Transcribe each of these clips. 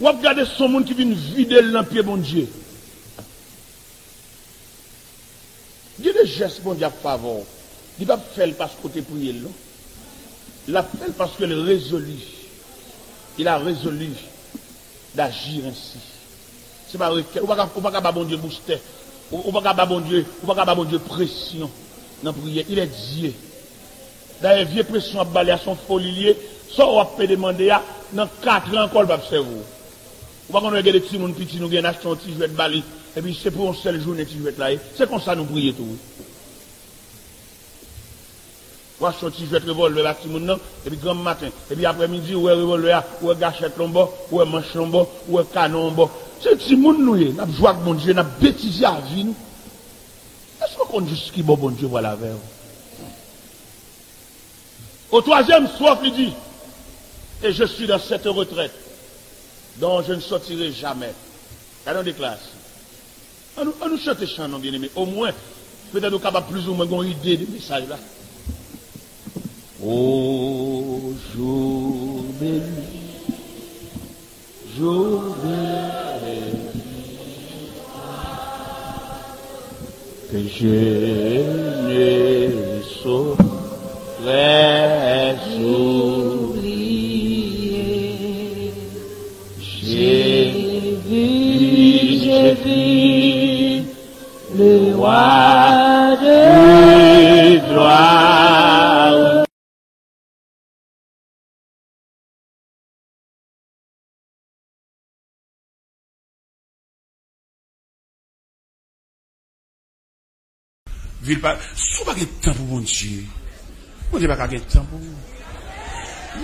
Ou regardez son monde qui vient vider l'empire, bon Dieu. Il y a des gestes, bon Dieu, à favor. Il ne va pas faire parce que tu prié, non? Il a fait parce qu'il a résolu. Il a résolu d'agir ainsi. C'est pas vrai. On ne va pas bon Dieu booster. On ne va pas bon Dieu pression dans la prière. Il est Dieu. D'ailleurs, vieux pression à balayer à son folie, ça on peut demander dans 4 ans encore va faire vous. On va qu'on regarde des petits monde petit nous gagne acheter un petit jouet de balayer et puis c'est pour une seule journée petit jouet là. C'est comme ça nous prier tout. On va acheter un petit jouet de revolver à petit monde non et puis grand matin et puis après-midi ou revolver ou gâchette lombo ou manche lombo ou canon lombo. C'est petit monde nous n'a joué avec bon Dieu, n'a bêtisé à vie nous. Est-ce qu'on juste qui bon Dieu voilà vers au 3e soir, il dit, et je suis dans cette retraite, dont je ne sortirai jamais. Allons des classes. On nous chante chant, non, bien aimé. Au moins, peut-être nous capables plus ou moins une idée du message là. Oh, jour béni, jour béni, que je ne saurais oublier. J'ai vu le roi de gloire. Ville pas, sous pas de temps pour mon Dieu. Bon Dieu pas de temps pour vous.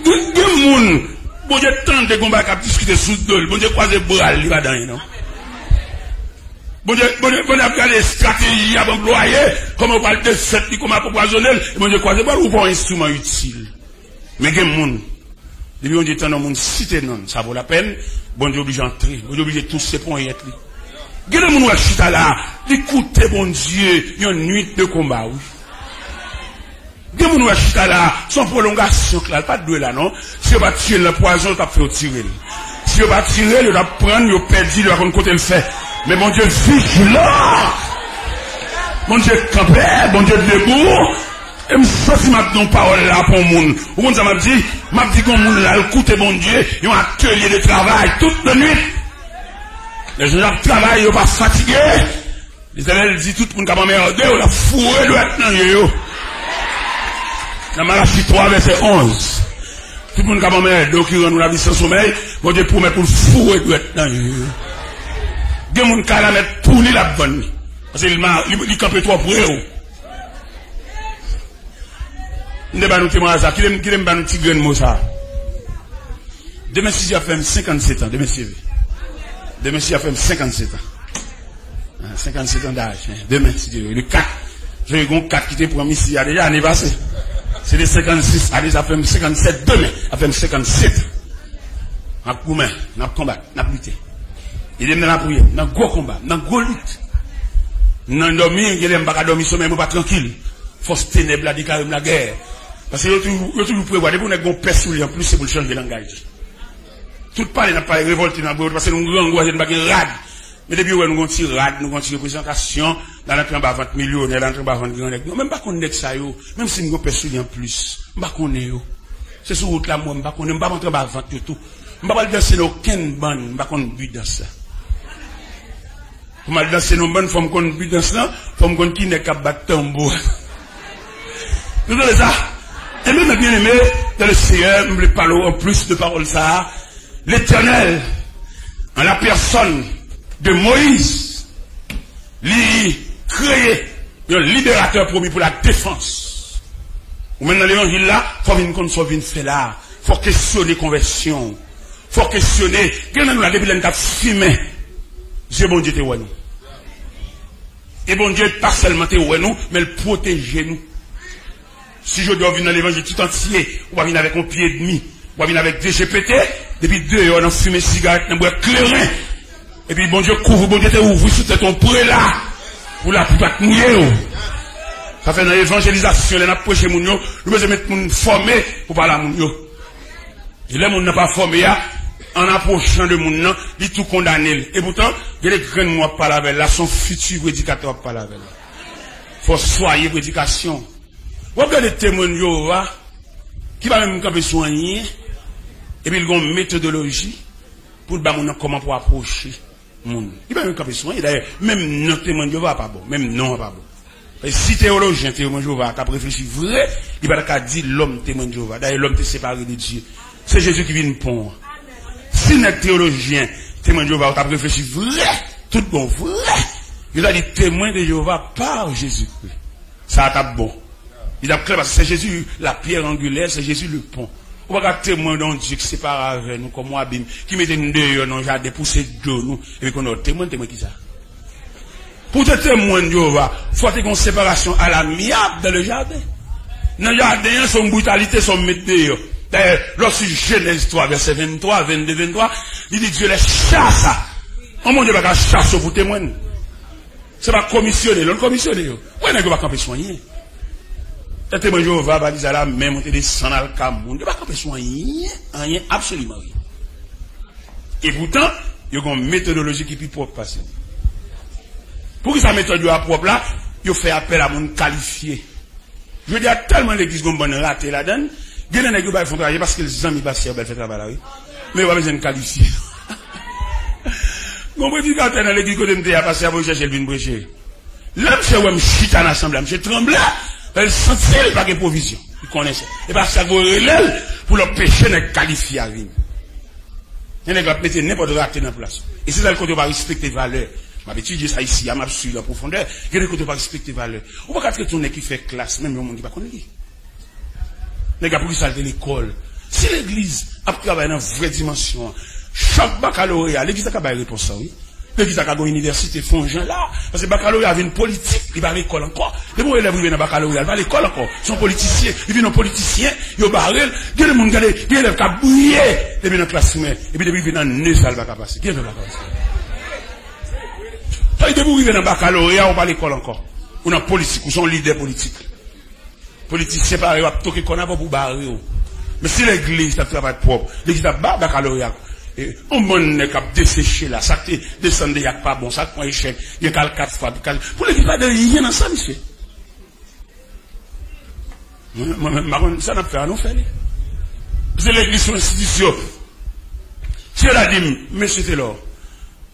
Des moun, bon Dieu tant de combat qui discuter sous dol, bon Dieu croiser bras li va dans non. Bon Dieu a des stratégies à employer, comment on parle de cette comment pour poisonner, bon Dieu croiser bras ou pour un instrument utile. Mais des moun, depuis on dit tant de monde cité non, ça vaut la peine, bon Dieu obligé entrer, bon Dieu obligé tous ces points y être. Des moun ou chita là, écoutez bon Dieu, une nuit de combat oui. Des gens qui sont là, son prolongation, pas de doué là, non? Si on va tirer le poison, on va faire tirer. Si on va tirer, on va prendre, on va perdre, on va côté le fait. Mais mon Dieu, vigilant! Mon Dieu, campé, mon Dieu, debout. Et je suis maintenant parole là pour le monde. Ou monde, ça m'a dit que le monde là, écoutez, mon Dieu, ils ont un atelier de travail toute la nuit. Les gens qui travaillent, ils ne sont pas fatigués. Les élèves disent tout le monde qui a merdé, on a fourré le maintenant, dans Malachie 3, verset 11. Tout le monde qui a merdé, donc il rend nous la vie sans sommeil, mon Dieu promet pour le fourrer le maintenant. Il y a des gens qui la mettre pour lui la bonne. Parce qu'il campe trop pour eux. Il ne va nous témoigner ça. Qui aime pas nous petit grain de mot ça? Demain, si j'ai fait 57 ans, demain, si j'ai fait 57 ans. 57 ans d'âge. Demain, si j'ai le 4. J'ai eu 4 qui étaient pour ici, il y a déjà année passée. C'est des 56, allez, ça fait 57 demain, ça fait 57. On a combat, on a combattu, on a lutté. Il est dans la prière, dans un gros combat, dans une grosse lutte. Dans un dormir, il n'aime pas dormir sommeil, mais pas tranquille. Force ténèbres, la déclare la guerre. Parce que vous toujours prévoir, dès que vous avez un perçu, en plus, c'est pour le changer de langage. Tout parler n'a pas révolté dans le parce que nous avons un rad. Mais depuis nous avons tiré rad, nous avons tiré présentation, dans l'entrée en bas 20 millionnaires, dans l'entrée en bas 20 grands nègres. Même pas qu'on ait ça, même si nous avons perçu en plus. Pas qu'on ait. C'est sur route là, moi, pas qu'on ait, pas rentrer en bas 20 tout. Je ne vais pas danser aucune bande, pas qu'on but dans ça. Je vais danser nos bandes, faut qu'on but dans ça, faut qu'on qui n'est qu'à battre tambour. Vous voyez ça? Et même bien aimé, dans le Seigneur, je me parle en plus de paroles ça, l'Éternel, en la personne de Moïse, lui créé un libérateur promis pour la défense. Ou maintenant l'évangile là, faut venir qu'on soit venu faire là, faut questionner conversion, faut questionner, quand nous la depuis l'année fumé, Dieu bon Dieu te ouais nous. Et bon Dieu pas seulement te ouais nous, mais il protège nous. Si je dois venir dans l'évangile tout entier, on va venir avec un pied et demi, on va venir avec des GPT, depuis 2 heures, on a fumé cigarette, on a boire clairin. Et puis bon Dieu couvre, bon Dieu te ouvre sous ton prêt là, pour la pluie pas mouiller. Ça fait dans l'évangélisation, on a prêché mon yo, nous devons mettre mon formé pour parler à mon yo. Et là, on n'a pas formé, en approchant de mon nom, il tout condamné. Et pourtant, il y a des grands mois par la là, son futur prédicateur par la veille. Faut soigner prédication. Vous regardez les témoins de Jéhovah, qui va même camper soigner, et puis ils ont une méthodologie pour comment pour approcher le monde. Il va même camper soigner. D'ailleurs, même notre témoin de Jéhovah pas bon, même non pas bon. Et si théologien, témoin de Jéhovah, qui a réfléchi vrai, il va pas dire l'homme témoin de Jéhovah. D'ailleurs, l'homme est séparé de Dieu. C'est Jésus qui vient pour. Si notre théologien, témoin de Jéhovah, qui a réfléchi vrai, tout bon vrai, il a dit témoin de Jéhovah par Jésus-Christ. Ça a été bon. Il a clair parce que c'est Jésus la pierre angulaire, c'est Jésus le pont. On va pas témoin d'un Dieu qui sépare avec nous, comme moi, qui met une dehors dans le jardin pour ces deux nous, et puis qu'on a témoin qui ça. Pour te témoin de Jéhovah, il faut une séparation à l'amiable dans le jardin. Dans le jardin, son brutalité, son mettre dehors. D'ailleurs, lorsque Genèse 3, verset 23, 22, 23, il dit Dieu les chasse. On ne peut pas chasser pour témoigner. C'est pas commissionner, l'on commissionner. Oui, on ne peut pas camper soigner. Le témoin de Jéhovah va dire à la même, monter des sang dans le Cameroun. On ne peut pas camper soigner, rien, absolument rien. Et pourtant, il y a une méthodologie qui est plus propre passer. Pour que sa méthode soit propre là, il fait appel à mon qualifié. Je veux dire, tellement l'église qu'on bonne raté là-dedans, il y a des gens qui font travailler parce que les amis passent, ils font travail là, oui. Mais il va besoin de qualifier. Mon prédicateur dans l'église que je passé à chercher le vin prêcher. Là, je suis chita dans l'assemblée, je tremble, elle sentait pas de provision. Il connaissait. Et parce que ça relève pour le péché n'est qualifié à vivre. Il y a des gens qui mettent n'importe quoi dans la place. Et c'est ça le côté va respecter les valeurs. Je vais étudier ça ici, je vais suivre la profondeur. Il y a des côtés va respecter les valeurs. On va pas traiter qui fait classe, même le monde qui va connaître. Les gars, pour qui ça de l'école. Si l'église a travaillé dans une vraie dimension, chaque baccalauréat, l'église a pas de réponse, oui. L'église a une université fongent là, parce que le baccalauréat avait une politique, il va à l'école encore. Les bons élèves viennent à baccalauréat, ils vont à l'école encore. Ils sont politiciens, ils viennent en politiciens, ils ont barré, il y a des gens qui ont des élèves qui ont bouillé, ils viennent en classe, et puis ils viennent dans 9 salles, ils vont passer. Qui est le baccalauréat? Ils viennent dans le baccalauréat, on va à l'école encore. Ou dans la politique, ou sont leaders politiques. Politiciens, pareil, on va toquer qu'on a pas pour barrer. Mais si l'église a travail propre, l'église a pas baccalauréat, on m'a cap desséché là, ça te descend de yak pas bon, ça prend échec, il y a 4 fois, pour l'église pas de rien dans ça, monsieur. Ça n'a pas à nous faire. C'est l'église sur l'institution. Si elle a dit, monsieur Taylor,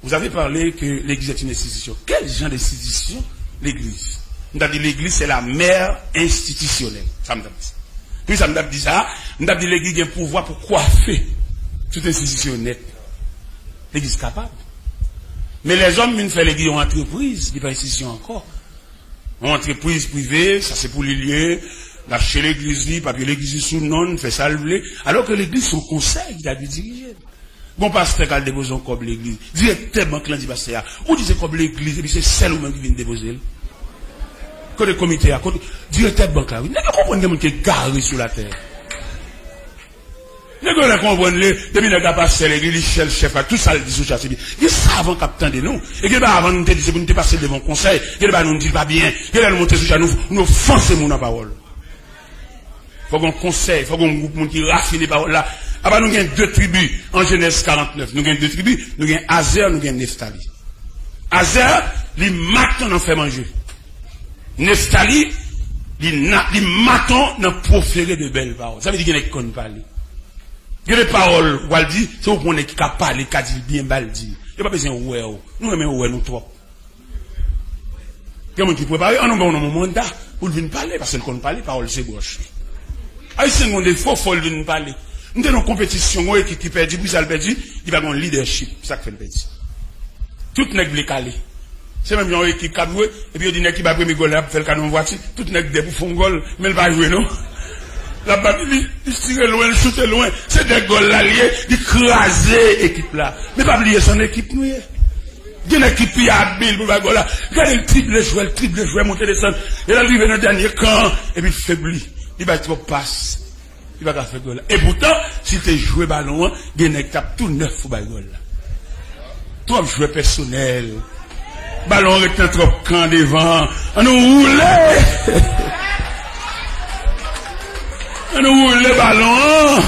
vous avez parlé que l'église est une institution. Quel genre d'institution l'église? On a dit l'église c'est la mère institutionnelle. Ça me dit. Puis ça me dit ça, on a dit l'église a un pouvoir pour coiffer toute institution nette. L'église capable. Mais les hommes, ils font l'église en entreprise, ils pas institution encore. En entreprise privée, ça c'est pour les lieux, lâcher l'église, papier l'église sous non, fait ça le alors que l'église son conseil, il a dû diriger. Bon pasteur qui a déposé un cob l'église, directement clan dit pasteur, ou disait comme l'église, et puis c'est celle ou même qui vient déposer. Que le comité a, directeur banque là, vous comprenez qui est garé sur la terre. Vous comprenez, depuis le gars passe l'église, le chef, tout ça le dit sur chasse. Il savent captain de nous. Et qu'il va avant nous dire, c'est pour nous passer devant le conseil, qu'il va nous dire pas bien, qu'il va nous monter sur chasse, nous foncer mon parole. Faut qu'on conseil, faut qu'on groupe qui raffine les paroles là. Après, nous avons 2 tribus en Genèse 49. Nous avons 2 tribus. Nous avons Azer, nous avons Nephtali. Azer, les matons n'en fait manger. Nephtali, les matons n'en proférer de belles paroles. Ça veut dire qu'il y a des connes parler. Il y a des paroles, où elle dit, c'est où qu'on est qui a parlé, qui a dit bien, mal dit. Il n'y a pas besoin de ouais, nous aimons ouais, nous trop. Il y a des gens qui préparent, on a un mandat pour venir parler, parce qu'on parle, parole c'est gauche. Ah, c'est un défaut, il faut venir parler. Nous avons une compétition, qui perd, puis ça le perd, il va avoir un leadership, c'est ça qui fait le perdre. Tout n'est pas calé. C'est même une équipe qui a joué, et puis il dit qu'il va prendre le goal, pour faire le canon voiture, tout n'est pas pour faire un goal, mais il va jouer, non? La balle, il tire loin, il shoot loin, c'est des goals alliés, il crase l'équipe là. Mais pas oublier son équipe, nous. Il y a une équipe qui est habile pour la goal là. Regardez le triple joueur, monter les sons, et là, il arrive dans le dernier camp, et puis il faiblit. Il va être passe. Il va faire goal là. Et pourtant, si tu joues ballon, il y a une équipe tout neuf pour le goal là. Toi, joueur personnel. Ballon avec un trop camp devant. On nous roule. On nous roule le ballon.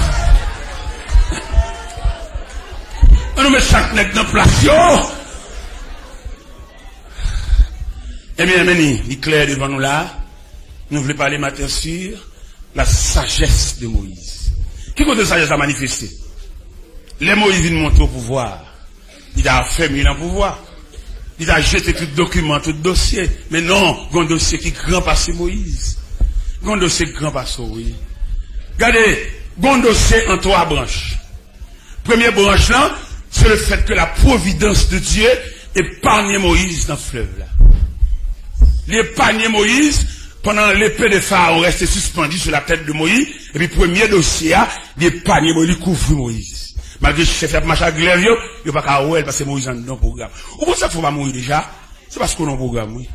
On nous met chaque nègre dans place. Eh bien, il est clair devant nous là. Nous voulons parler matin sur la sagesse de Moïse. Qui côté sagesse a manifesté? Les Moïse viennent monter au pouvoir. Il a affermi le pouvoir. Il a jeté tout document, tout dossier. Mais non, il y a un dossier qui grand passé Moïse. Il y a un dossier grand passé, oui. Regardez, il y a un dossier en 3 branches. Première branche là, c'est le fait que la providence de Dieu épargne Moïse dans le fleuve là. Il épargne Moïse pendant l'épée de Pharaon restait suspendue sur la tête de Moïse. Et puis premier dossier, il épargne Moïse, il couvre Moïse. Malgré le chef de machin glaive, il n'y a pas qu'à ouer parce que Moïse est dans le programme. Ou pour ça qu'il ne faut pas mourir déjà? C'est parce qu'on a un programme, oui.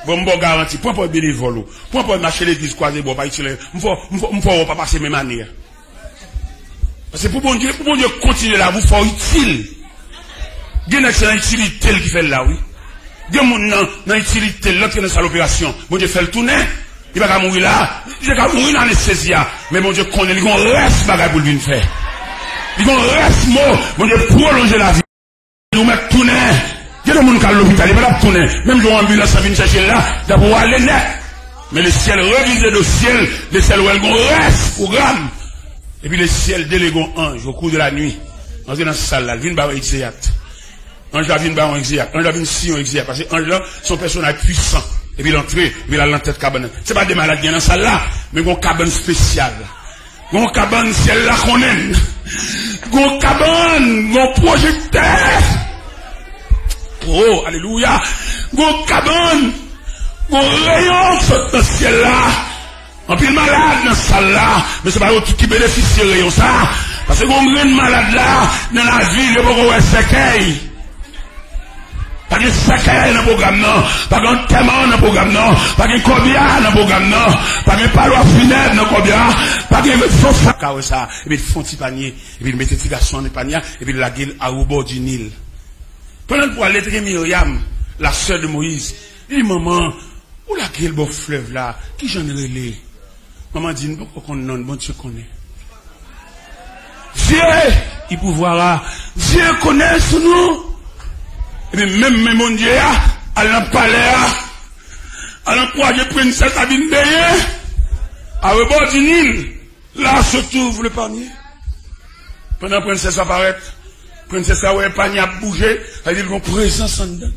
Bon, me garantie, point pour bénévole, point pour marcher l'église croisée, bon, pas utile, faut pas passer même année. Parce que pour bon Dieu continuer là, vous faut utile. Il y a une excellente utilité qui fait là, oui. Il y a une utilité là qui est dans l'opération. Bon Dieu fait le tourner. Il va pas mourir là. Il va pas mourir dans l'anesthésia. Mais mon Dieu connaît, il y a un reste bagage pour lui faire. Il y a un reste mot. Mon Dieu prolonger la vie. Nous mettre tourner. Il y a des gens qui sont à l'hôpital, il va pas tourner. Même dans l'ambulance, ça vient chercher là, d'abord aller net. Mais le ciel révisé le ciel, le ciel où il y a un reste programme. Et puis le ciel délègue un ange au cours de la nuit. On est dans cette salle là, il vient par exéate. Ange là vient par exéate. Ange là vient si on exéate. Parce que ange là, son personnage puissant. Et puis l'entrée, et puis la lanterne cabane. C'est pas des malades qui sont dans salle là, mais une cabane spéciale. Une cabane ciel là qu'on aime. Une cabane, un projecteur. Oh, alléluia. Une cabane, un rayon dans ce ciel là. En pile malade dans salle là, mais c'est pas tout qui bénéficie de rayon ça. Parce que on est malade là, dans la ville, il y a beaucoup de séquelles. Pas de séquelles dans le programme, non. Pas de témoin dans le programme, non. Pas de cobia dans le programme, non. Pas de palois funèbre dans le cobia. Pas de faux sac ça. Et puis, ils font petit panier. Et puis, ils mettent des garçons dans le panier. Et puis, ils la gueule au bord du Nil. Pendant pour aller traiter Myriam, la sœur de Moïse, il dit, maman, où la gueule beau fleuve là? Qui j'en ai relé? Maman dit, pourquoi qu'on non, bon Dieu connaît. Dieu, il pouvoir là. Dieu connaît ce nous. Et puis même mon Dieu, à l'empalais, à l'emploi de princesse à Vinbeye, à rebord du Nil, là se trouve le panier. Pendant que la princesse apparaît, princesse a un panier à bouger, elle dit qu'on présence en dedans.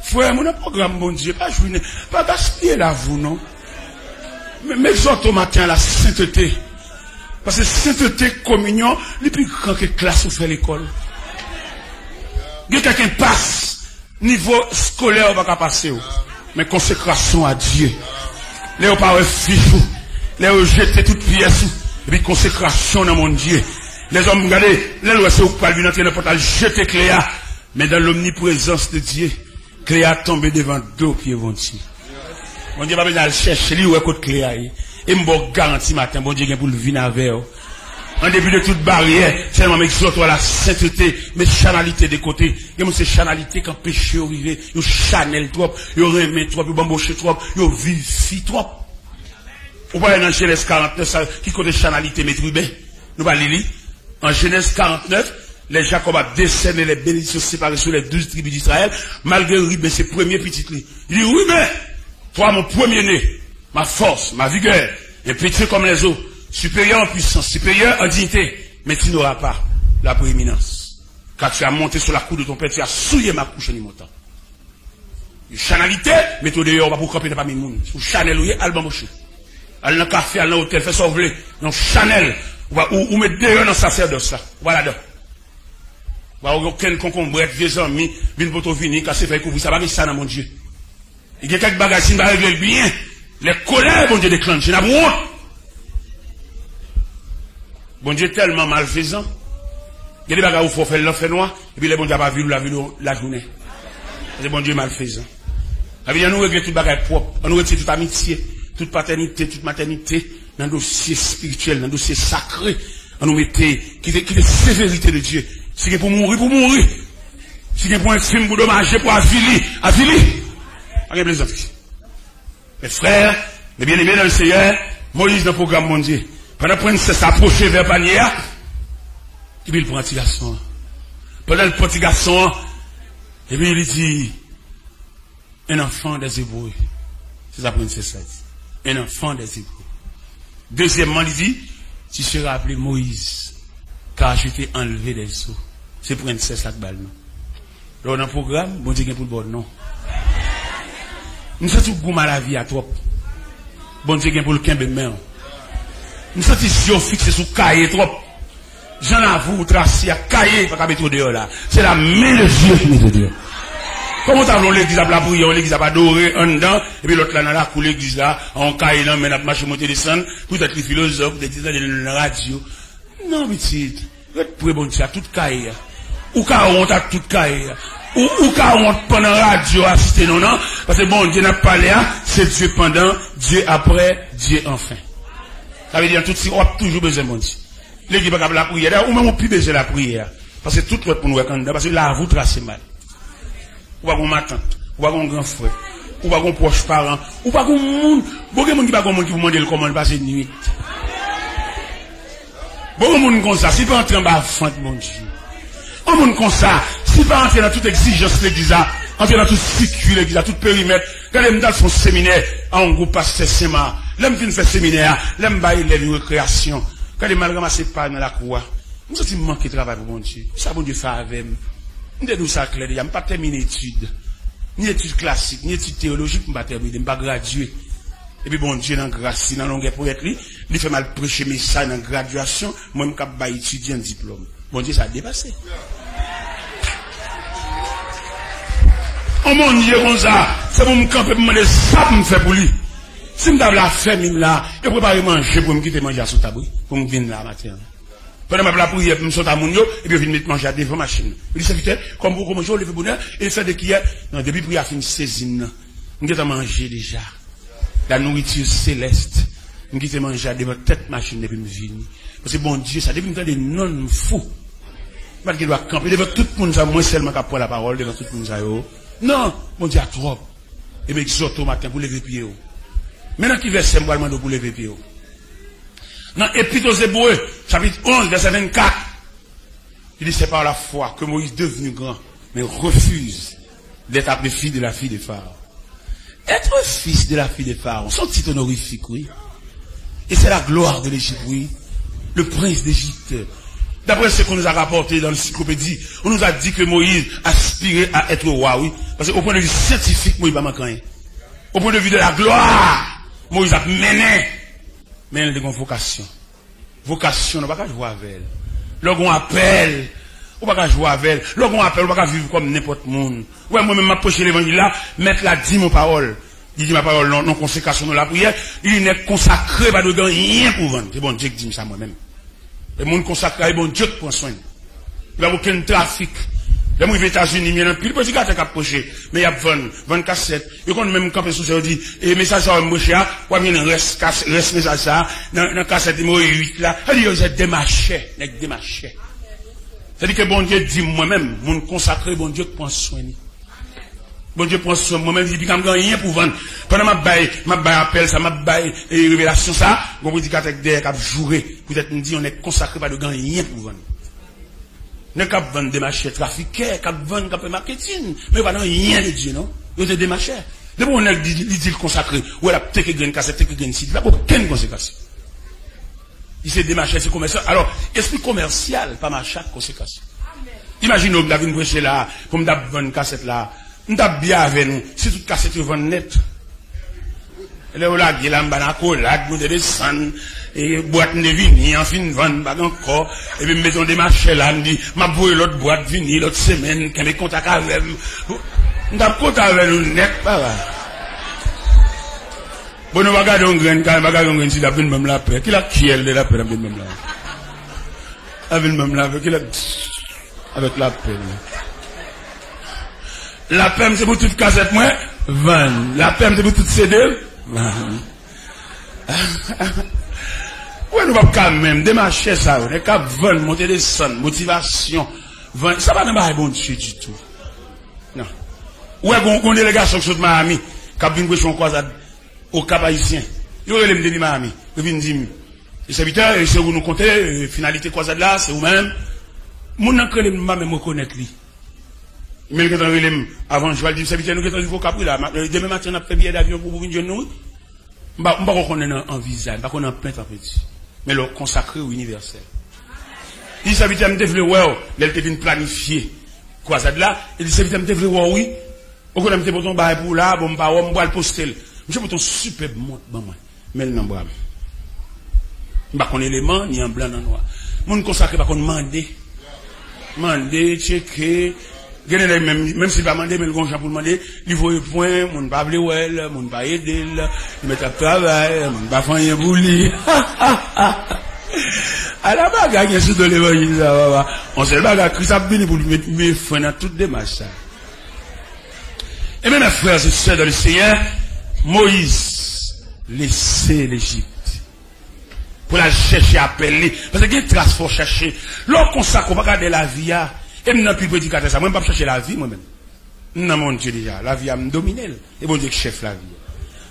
Frère, mon programme, bon Dieu, pas gaspiller la vous, non. Mais exhorte au matin la sainteté. Parce que sainteté, communion, les plus grands que classe où fait l'école. Il y a quelqu'un passe, niveau scolaire, on va pas passer. Mais consécration à Dieu. Là, on parle fichou. Là, on jette toute pièce. Et puis, consécration dans mon Dieu. Les hommes, regardez, là, on c'est où pas lui entrer dans le portail, jeter Cléa. Mais dans l'omniprésence de Dieu, Cléa tombe devant deux qui est vendu. Mon Dieu va venir chercher lui où est côté Cléa. Et me garantie matin, bon Dieu, pour le venir avec eux. En début de toute barrière, seulement m'exhorte à la sainteté, mais chanalité de côté. Et moi, c'est chanalité quand péché arrivé, yo chanel trop, yo remet trop, yo bamboché trop, yo vivifie trop. On va aller dans Genèse 49, qui côté chanalité maîtrisée. Nous allons lire. En Genèse 49, les Jacob a décerné les bénédictions séparées sur les 12 tribus d'Israël, malgré Ruben, ses premiers petits lits. Il dit, Ruben, toi, mon premier-né, ma force, ma vigueur, et petit comme les autres, supérieur en puissance, supérieur en dignité, mais tu n'auras pas la prééminence. Car tu as monté sur la cour de ton père, tu as souillé ma couche en y montant. Une chanalité, mais tu dehors, pas pour camper, pas mis moun. Ou chanel, ou alban mouché. Allez dans le café, allez dans l'hôtel, fais ça, vous non, chanel, ou mettre dehors dans sacerdoce, là. Voilà, donc. Ou aucun concombre, vieux amis, vine pour ton vini, casser, fait couvrir, ça va, mais ça, dans mon Dieu. Il y a quelques bagages qui va régler bien. Les colères, bon Dieu, déclenchent. Il y a honte. Bon Dieu tellement malfaisant. Il y a des bagages où il faut faire l'enfer noir, et puis les bon Dieu n'a pas vu la journée. C'est bon Dieu malfaisant. La vie, nous régler tout bagage propre. On nous retire toute amitié, toute paternité, toute maternité, dans le dossier spirituel, dans le dossier sacré. On nous mettait, qui est sévérité de Dieu. Si c'est pour mourir, pour mourir. Si c'est pour un film, pour dommager, pour affili. Regardez les enfants. Mes frères, mes bien-aimés dans le Seigneur, Moïse dans le programme mondial. Pendant que la princesse s'approchait vers Panier, Et puis il prend un petit garçon. Pendant le petit garçon, et puis il dit, un enfant des Hébreux. C'est ça princesse. Un enfant des Hébreux. Deuxièmement, il dit, tu seras appelé Moïse, car je t'ai enlevé des eaux. C'est princesse là qui balle. Là, dans le programme, bon Dieu, pour le bon non. Nous sommes tous goût à la vie à trop. Bon Dieu, pour le quimbe même. Nous sommes tous yeux fixés sur cahier trop. J'en avoue, tracé à cahier, pas qu'à mettre au dehors là. C'est la main de Dieu qui met au dehors. Comment t'as vu l'église à la prière, l'église à adoré, en dedans, et puis l'autre là, dans la cour, l'église là, en cahier là, mais n'a pas marché, monter, descendre, peut-être les philosophes, peut-être les radio. Non, petit, pour bon Dieu, à toute cahier. Ou quand on a toute cahier. Ou quand on pendant radio, assister non, non, parce que bon, Dieu n'a pas parlé, c'est Dieu pendant, Dieu après, Dieu enfin. Ça veut dire, tout si, on a toujours besoin de bon Dieu. L'église va la prière, ou même on peut besoin de la prière. Parce que tout le monde pour nous candidat, parce que là, vous tracez mal. Ou pas qu'on m'attend, ou pas qu'on grand frère, ou pas qu'on proche parent, ou pas qu'on monde, beaucoup de monde qui va qu'on monde qui vous demande comment le passer nuit. Beaucoup de monde comme ça, si pas entrer en bas, fente, mon Dieu. Un monde comme ça, si pas entrer dans toute exigence l'église, entrer dans toute circuit l'église, tout périmètre, quand les gens font séminaire, en groupe pasteur Sema, l'homme qui fait séminaire, l'homme baille les récréation, quand les mal ramassés pas dans la cour, nous sommes manqué de travail pour mon Dieu. Ça, bon Dieu, fait avec moi. Je ne sais pas clair, je n'ai pas terminé l'étude. Ni études classiques, ni études théologiques, je n'ai pas terminé, je n'ai pas gradué. Et puis bon Dieu, dans la grâce, dans la longueur pour être lui, il fait mal prêcher mes ça dans la graduation, moi, je ne peux pas étudier un diplôme. Bon Dieu, ça a dépassé. Oh mon Dieu, comme ça, c'est pour me camper, pour me demander ça pour me faire pour lui. Si je me la famille là, je prépare manger pour me quitter manger à sous tabou, pour me venir là matin. Pendant ma prière, je me saute à mon yo, et puis je viens manger à devant machine. Il dit, serviteur, comme vous, comme je le fais bonheur, et il fait de qui est, non, depuis que prière fin saisine, je vais manger déjà. La nourriture céleste. Je vais manger à devant tête machine depuis me venir. Parce que bon Dieu, ça depuis me faire des non fous. Parce qu'il doit camper devant tout le monde, moi seulement qui prend la parole devant tout le monde. Non, mon Dieu a trop. Et m'exhorte au matin pour lever pied. Maintenant, qui verset moi demander pour lever pied? Dans Épître aux Hébreux, chapitre 11, verset 24, il dit c'est par la foi que Moïse devenu grand, mais refuse d'être appelé fils de la fille de Pharaon. Être fils de la fille de Pharaon, son titre honorifique, oui. Et c'est la gloire de l'Égypte, oui. Le prince d'Égypte. D'après ce qu'on nous a rapporté dans l'encyclopédie, on nous a dit que Moïse aspirait à être roi, oui. Parce qu'au point de vue scientifique, Moïse va manquer rien. Au point de vue de la gloire, Moïse a mené. Mais elle a une vocation. Vocation, on ne va pas jouer avec elle. Lorsqu'on appelle, on ne va pas jouer avec elle. Lorsqu'on appelle, on ne va pas vivre comme n'importe monde. Ouais, moi-même, m'approcher l'évangile là, mettre la dit mon parole. Il dit ma parole, non consécration de la prière. Il n'est consacré, pas de rien pour vendre. C'est bon Dieu qui dit ça moi-même. Le monde consacré, c'est bon Dieu qui prend soin. Il n'y a aucun trafic. Les gens aux États-Unis, il y a un pile petit gars qui a approché, mais il y a 20 cassettes. Il y a même campé sous ça, dit, et message ça, moi, cher, quoi, il y a un reste message ça, dans cassette numéro 8 là, il dit, vous êtes démarché, c'est-à-dire que bon Dieu dit moi-même, mon consacré, bon Dieu prend soin. Bon Dieu prend soin, moi-même, il dit, quand rien pour vendre. Pendant ma baille appel, ça, ma baille, et révélation ça, bon prédicateur derrière, qui a joué, peut-être, nous dit, on est consacré, pas de rien pour vendre. Ne cap vendre des marchés trafiqués, cap vendre cap marketing, mais pas rien de Dieu, non? Vous êtes des marchés. De bon, on a dit consacré, ou elle a peut-être que cassette, peut-être que site, il n'y a aucune conséquence. Il s'est démarché, c'est commercial. Alors, esprit commercial, pas marché, conséquence. Imaginez, on a vu une prêcher là, comme d'ab vendre cassette là, on a bien avec nous, si toute cassette vend net. Là, on a dit, là, on a collade, on a des sangs, et boîte de vinyle, en fin de vente, pas encore, et puis mettons des marchés là, on dit, m'a voué l'autre boîte vinyle, l'autre semaine, qu'elle est contact avec, on a contact avec nous net, pas là. Bon, nous va garder un grain, quand on va garder un grain, si la peine même la paix, qui la kiel de la paix, la peine même la paix. Avec même la paix, qui la, avec la paix. La paix, c'est pour toute cassette, moi, 20. La paix, c'est pour toute CD, 20. Ouais, nous va quand même démarcher ça, on est qu'à 20, monter des sons, motivation, 20, ça va pas bon Dieu du tout. Non. Ouais, on délégation sur Miami, qui a bien joué son croisade au Cap Haïtien. Il y aurait les Miami. Il vient dire, les serviteurs, c'est où nous comptez, finalité croisade là, c'est vous-même. Mon nan krele m'a même reconnaître lui. Mais quand on avant je vais dire serviteur nous quand faut capri là demain matin on a fait billet d'avion pour venir nous. On va reconnaître en visage, pas qu'on en peint en petit. Mais le consacré au universel. Il serviteur me devait ouais, elle était venu planifier quoi ça de là, il serviteur me devait ouais oui. Au qu'on a mis pour ton bail pour là, bon pas on va le poster. Monsieur pour ton superbe montre maman. Mais le nan bras. Pas qu'on élément ni en blanc ni en noir. Mon consacré pas qu'on demander checker même si pas demander mais le gonja pour demander il faut point mon pas blé well mon pas aider il met à travail mon pas faire rien pour lui à la bagarre sur de l'évangile ça on sait bagarre Christ a béni pour lui mettre mes frères dans toute démarche ça. Et même mes frères et sœurs dans le Seigneur, Moïse laissait l'Égypte pour la chercher appeler parce qu'il y a une trace pour chercher lorsqu'on s'accroche pas garder la vie et maintenant plus prédicateur ça moi pas chercher la vie moi-même non mon Dieu déjà la vie a me dominer et bon Dieu chef la vie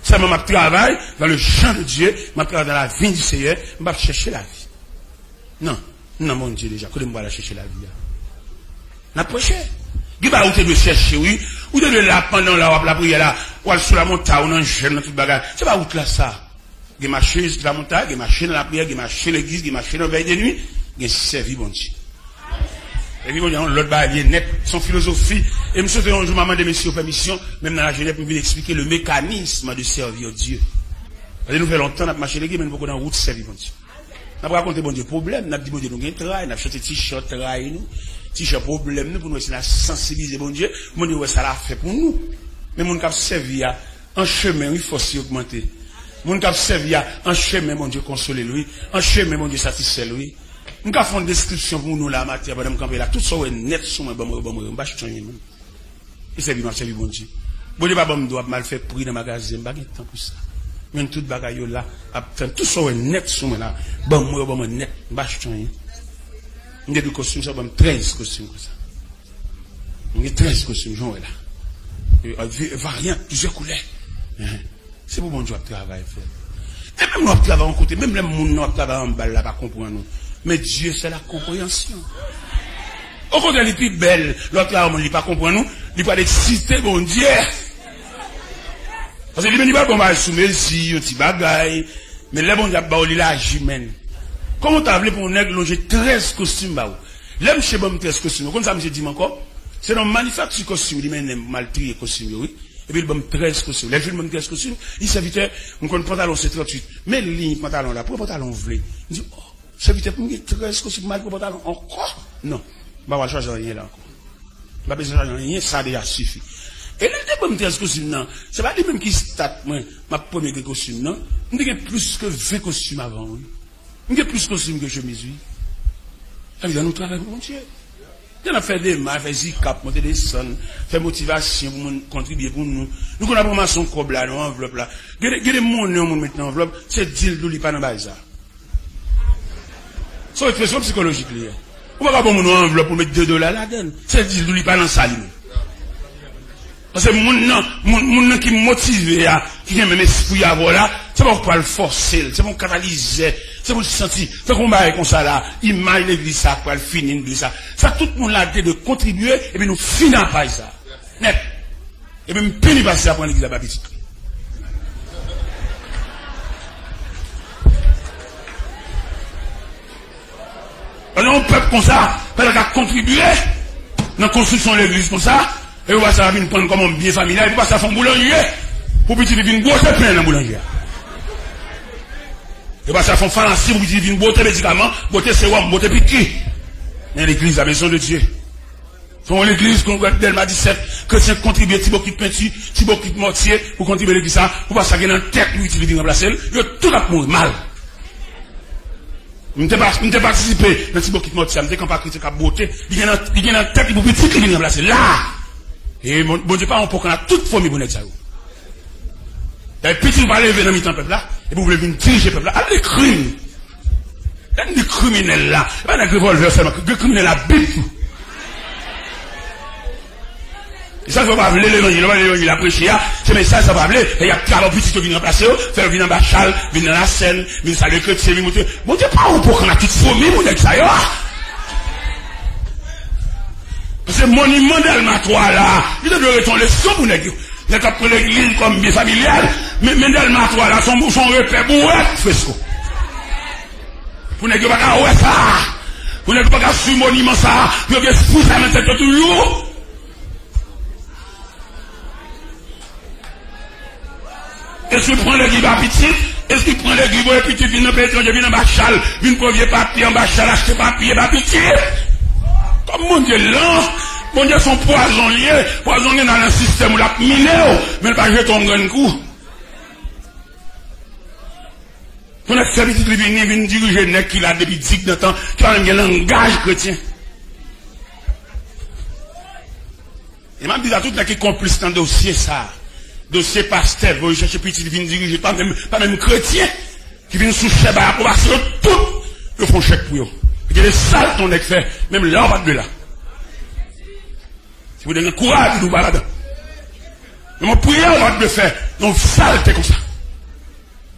ça m'a travaille dans le champ de Dieu m'a travaille dans la vie du Seigneur m'a chercher la vie non mon Dieu déjà que de me la chercher la vie n'a prêché qui va où de chercher oui ou de là pendant la prière là ou sur la montagne ou dans jeune dans toute bagarre c'est pas où là ça il marcher sur la montagne il marcher dans la prière il marcher l'église il marcher dans veille de nuit il servi bon Dieu. Et puis, l'autre bail est net, son philosophie. Et je souhaite un jour, maman de messieurs, permission, même dans la jeunesse, pour vous expliquer le mécanisme de servir Dieu. Parce que nous faisons longtemps, nous avons marché l'église, mais nous avons dans la route servir bon Dieu. Nous avons raconté bon Dieu problème, nous avons dit bon Dieu, nous avons travail, nous avons acheté t-shirt, travail, nous, t-shirt problème, nous, pour nous essayer de sensibiliser bon Dieu, mon Dieu, ça l'a fait pour nous. Mais mon cap servir en chemin, il faut s'y augmenter. Mon cap servir en chemin, mon Dieu, consoler lui, en chemin, mon Dieu, satisfaire lui. Nous avons fait une description pour nous là, matière, pendant que là, tout ça est net sur moi, bon, bah, je suis même. Et c'est bien, c'est bon Dieu. Bon Dieu, pas doit mal faire prix dans le magasin, pas de temps pour ça. Même toute bagaille là, tout ça est net sur moi là, bon, net, bah, je suis rien. Nous avons des costumes, ça, 13 costumes comme ça. Nous avons 13 costumes, genre là. Variants, plusieurs couleurs. C'est pour bon Dieu de travail faire. Et même nous travaillons en côté, même les gens qui travaillent en bas là, pas comprendre nous. Mais Dieu, c'est la compréhension. Au contraire, les plus belles, l'autre là, on ne pas comprendre nous, il va exciter bon Dieu. Parce que lui, il va pas mal soumettre ici, un petit bagaille, mais là, bon Dieu, il a agimène. Comment t'as appelé pour un nègre longer 13 costumes, bah, l'aime chez bon 13 costumes. Comme ça, je dis encore, c'est dans manufacture costume, il m'a mal trié costume, oui. Et puis, il bon 13 costumes. Les filles, bon 13 costumes, il s'invitait, on connaît pantalon, c'est 38. Mais le ligne pantalon là, pour pantalon vlé. Il dit, oh, s'invitait pour me 13 costumes, mal pour pantalon, encore? Non. Bah, on va changer rien là encore. Bah, besoin de changer rien, ça a déjà suffi. Et là, il bon 13 costumes, non. C'est pas lui même qui start, moi, ma première costume, non. Il y a plus que 20 costumes avant, oui. Il y a plus de costumes que chemise, oui. Ça veut dire, nous travaillons, mon Dieu. On a fait des mains, fait zikap, monter des sons, fait motivation pour nous contribuer pour nous. Nous qu'on a vraiment son cob là, dans l'enveloppe là. Il y a des monnaies qui mettent dans l'enveloppe, c'est 10 $, pas dans le ça. C'est une expression psychologique. On va pas prendre mon enveloppe pour mettre 2 $ là-dedans. C'est 10 $, pas dans ça. Parce que mon qui motive, qui vient même esprit à voir là, c'est pour pas le forcer, c'est pour catalyser, c'est pour le sentir. Fait qu'on va comme ça là, imagine l'église ça, pour le finir l'église ça. Ça, tout le monde l'a dit de contribuer, et puis nous finissons par ça. Net. Et puis nous pénis passer à prendre l'église à la petite. Alors, on peut comme ça, parce qu'on a contribué dans la construction de l'église comme ça, et on va ça venir prendre comme un bien familial, et puis ça fait un boulanger, pour petit venir botter plein dans le boulanger. Et puis ça fait un pharmacie, pour petit venir botter médicaments, botter sérum, botter piquet. Dans l'église, la maison de Dieu. Dans l'église, qu'on regarde Delma 17, chrétiens contribuent, petit beaucoup de peinture, petit beaucoup de mortier, pour contribuer à l'église ça, pour pas ça qu'il y a dans la tête, lui, qui vient remplacer, il y a tout à mourir mal. Je ne t'ai participé dans petit beaucoup de mortier, je ne t'ai pas critiqué à beauté, il y a dans la tête, il faut petit qui vient remplacer, là! Et bon Dieu, pas on peut qu'on a toute famille pour ça. Et puis tu vas lever dans le temps peuple là, et vous voulez venir diriger le peuple là, à des crimes. Il y a des criminels là, pas des revolvers seulement, des criminels là, bip. Et ça, ça va appeler l'évangile, a prêché, c'est mais ça va appeler, et il y a 40 petits qui viennent remplacer, faire venir dans la châle, venir dans la scène, venir saluer que c'est lui, bon Dieu, pas on peut qu'on a toute famille pour ça, C'est monument d'Alma-3 là. Il doit être les sons pour nous. Nous avons pris l'église comme bien familiale. Mais d'Alma-3 là, son repère bourré, fresco. Pour ne pas ouais ça. Pour ne pas sur monument ça. Pour que fou ça mette toujours. Est-ce qu'il prend l'église à petit? Est-ce qu'il prend l'église à petit? Vient dans pétrole, vient dans bachal, vient premier papier en bachal, acheter papier à petit. Comme mon Dieu là, mon Dieu son poisonnier dans le système où la miné, mais pas jeter un grand coup. Pour notre service de venir diriger nec qui a depuis 10 de temps, qui a un langage chrétien. Et m'a dit à tout le monde qui est complice dans le dossier ça. Dossier pasteur, vous cherchez petit, qui vient diriger, pas même chrétien, qui vient sous chèque à approbation, tout, ils font chèque pour eux. Il y a des salles qu'on a fait, même là, on va de là. Si vous avez un courage, vous va là-dedans. Mais mon prière, on va de faire, donc saleté comme ça.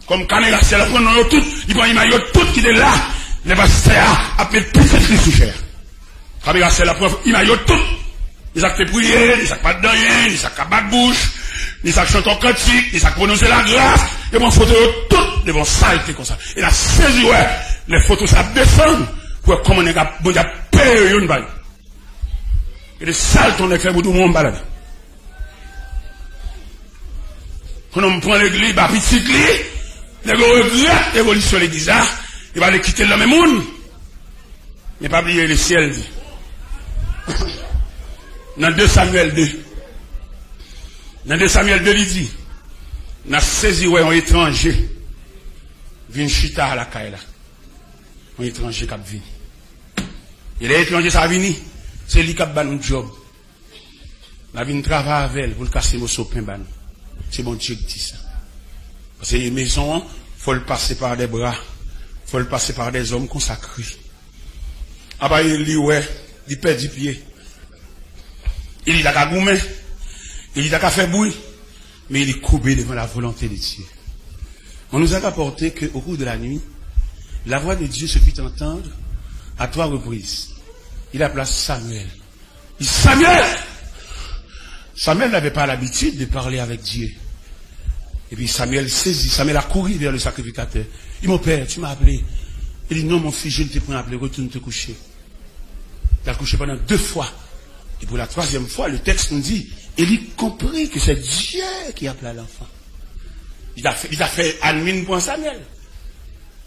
Comme Canela, c'est la prendre tout, il prend une tout qui est là, les pasteurs appellent petit Christ sous cher. Canela, c'est la preuve, il tout. Ils ont fait prier, ils ont pas de rien, ils ont pas de bouche. Ils ont chanté en cantique, ils ont prononcé la grâce, et mon photo toutes devant saleté comme ça. Et la saisi, ouais, les photos ça descend, pour comment on a payé une balle. Et les saletés on a fait pour tout le monde balade. Quand on prend l'église, bah, petit l'église, les gars regrettent l'évolution de l'église, il va les quitter le même monde. Mais pas oublier le ciel. Dans 2 Samuel 2. Dans 2 Samuel 2, il dit, n'a saisi ouais, un étranger, vient chita à la caille là. Un étranger qui a venu. Et les étrangers, ça a venu, c'est lui qui a ban un job. La vie travaille avec elle pour le casser mon sopin ban. C'est bon Dieu qui dit ça. Parce que les maisons, faut le passer par des bras, faut le passer par des hommes consacrés. Ah bah, il dit, ouais, il perd du pied. Il dit, il a goumé. Il dit, il a fait bruit. Mais il est courbé devant la volonté de Dieu. On nous a rapporté qu'au cours de la nuit, la voix de Dieu se fit entendre à 3 reprises. Il appela Samuel. Il dit, Samuel! Samuel n'avait pas l'habitude de parler avec Dieu. Et puis Samuel saisit, Samuel a couru vers le sacrificateur. Il dit, mon père, tu m'as appelé. Il dit, non, mon fils, je ne t'ai pas appelé, retourne te coucher. Il a couché pendant 2 fois. Et pour la 3e fois, le texte nous dit, il comprit que c'est Dieu qui a appelé l'enfant. Il a fait admin pour Samuel.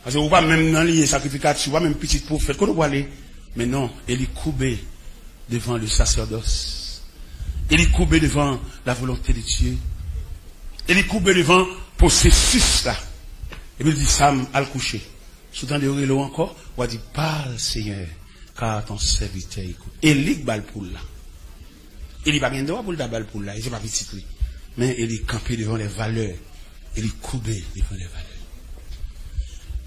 Parce que vous voyez même dans les sacrificateurs, vous voyez même petit prophète, qu'on voit aller. Mais non, il est courbé devant le sacerdoce. Il est courbé devant la volonté de Dieu. Il est courbé devant le processus là. Et puis il dit, Sam, à le coucher. Soudain de l'eau encore, on dit, parle Seigneur, car ton serviteur écoute. Et il est bal pour là. Il n'est pas bien droit pour le bal pour là. Il n'est pas petit. Mais il est campé devant les valeurs. Il est courbé devant les valeurs.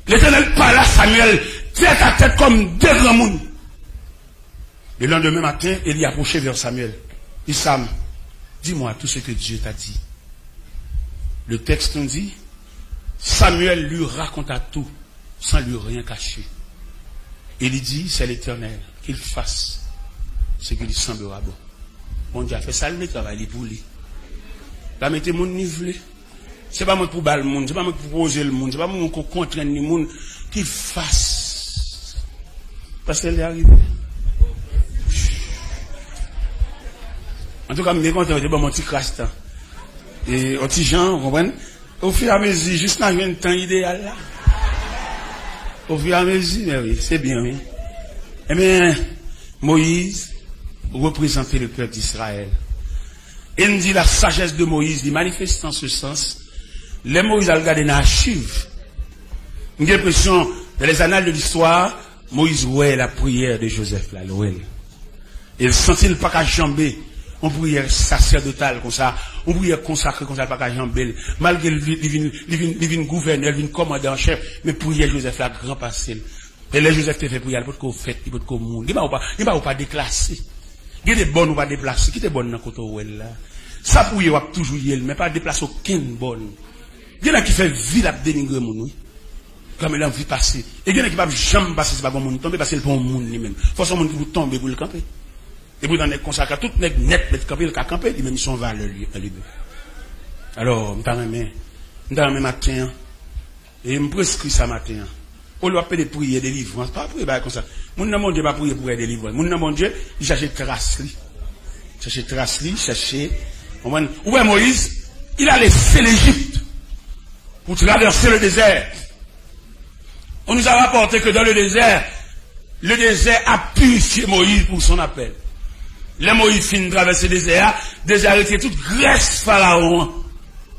L'Éternel parle à Samuel, tête à tête comme 2 grands mondes. Le lendemain matin, il y approché vers Samuel. Il dit, Sam, dis-moi tout ce que Dieu t'a dit. Le texte nous dit, Samuel lui raconta tout, sans lui rien cacher. Il lui dit, c'est l'Éternel, qu'il fasse ce qui lui semblera bon. Mon Dieu a fait ça, le travail pour lui. Là, mettez mon nivelé. C'est pas moi pour baller le monde, c'est pas moi pour poser le monde, c'est pas moi pour contraindre le monde, qu'il fasse. Parce qu'elle est arrivée. En tout cas, je suis content de mon petit crasse. Et au petit Jean, vous comprenez? Au fur et à mesure, juste là, il y a un temps idéal là. Au fur et à mesure, mais oui, c'est bien, oui. Eh bien, Moïse représentait le peuple d'Israël. Et il dit la sagesse de Moïse, il manifeste en ce sens. Les Moïse a regardé dans l'archive. J'ai l'impression, dans les annales de l'histoire, Moïse ouait la prière de Joseph là, l'ouait. Il sentit le pas qu'à jamber. On prière sacerdotale comme ça, on prière consacrée comme ça, pas qu'à jamber. Malgré il vient gouverneur, il vient commandant en chef, mais prière Joseph là, grand passé. Et les Joseph te fait prier, il peut qu'on fait, il peut qu'on monde. Il va pas déclasser. Il y a des bonnes ou pas déplacer. Qui est bonne dans le côté où elle là? Ça pour y avoir toujours y mais pas déplacer aucune bonne. Il y en a qui fait ville à dénigrer mon oui. Comme il a envie de passer. Et il y en a qui ne peuvent jamais passer, c'est pas bon monde tomber parce que c'est le bon monde lui-même. Faut son monde qui vous tombe pour le camper. Et vous dans les consacrés, tout net, mettre camper, le camper, ils même sont valeurs, libre. Alors, m'ta matin, et me prescrit ça matin. On doit pas de prier des délivrance, pas prier comme ça. Mon nom Dieu pas prier pour des délivrances. Mon nom Dieu, il cherche tracerie. Chercher. Ouais, Moïse, il a laissé l'Égypte pour traverser le désert. On nous a rapporté que dans le désert a purifié Moïse pour son appel. Les Moïse finit de traverser le désert était toute graisse pharaon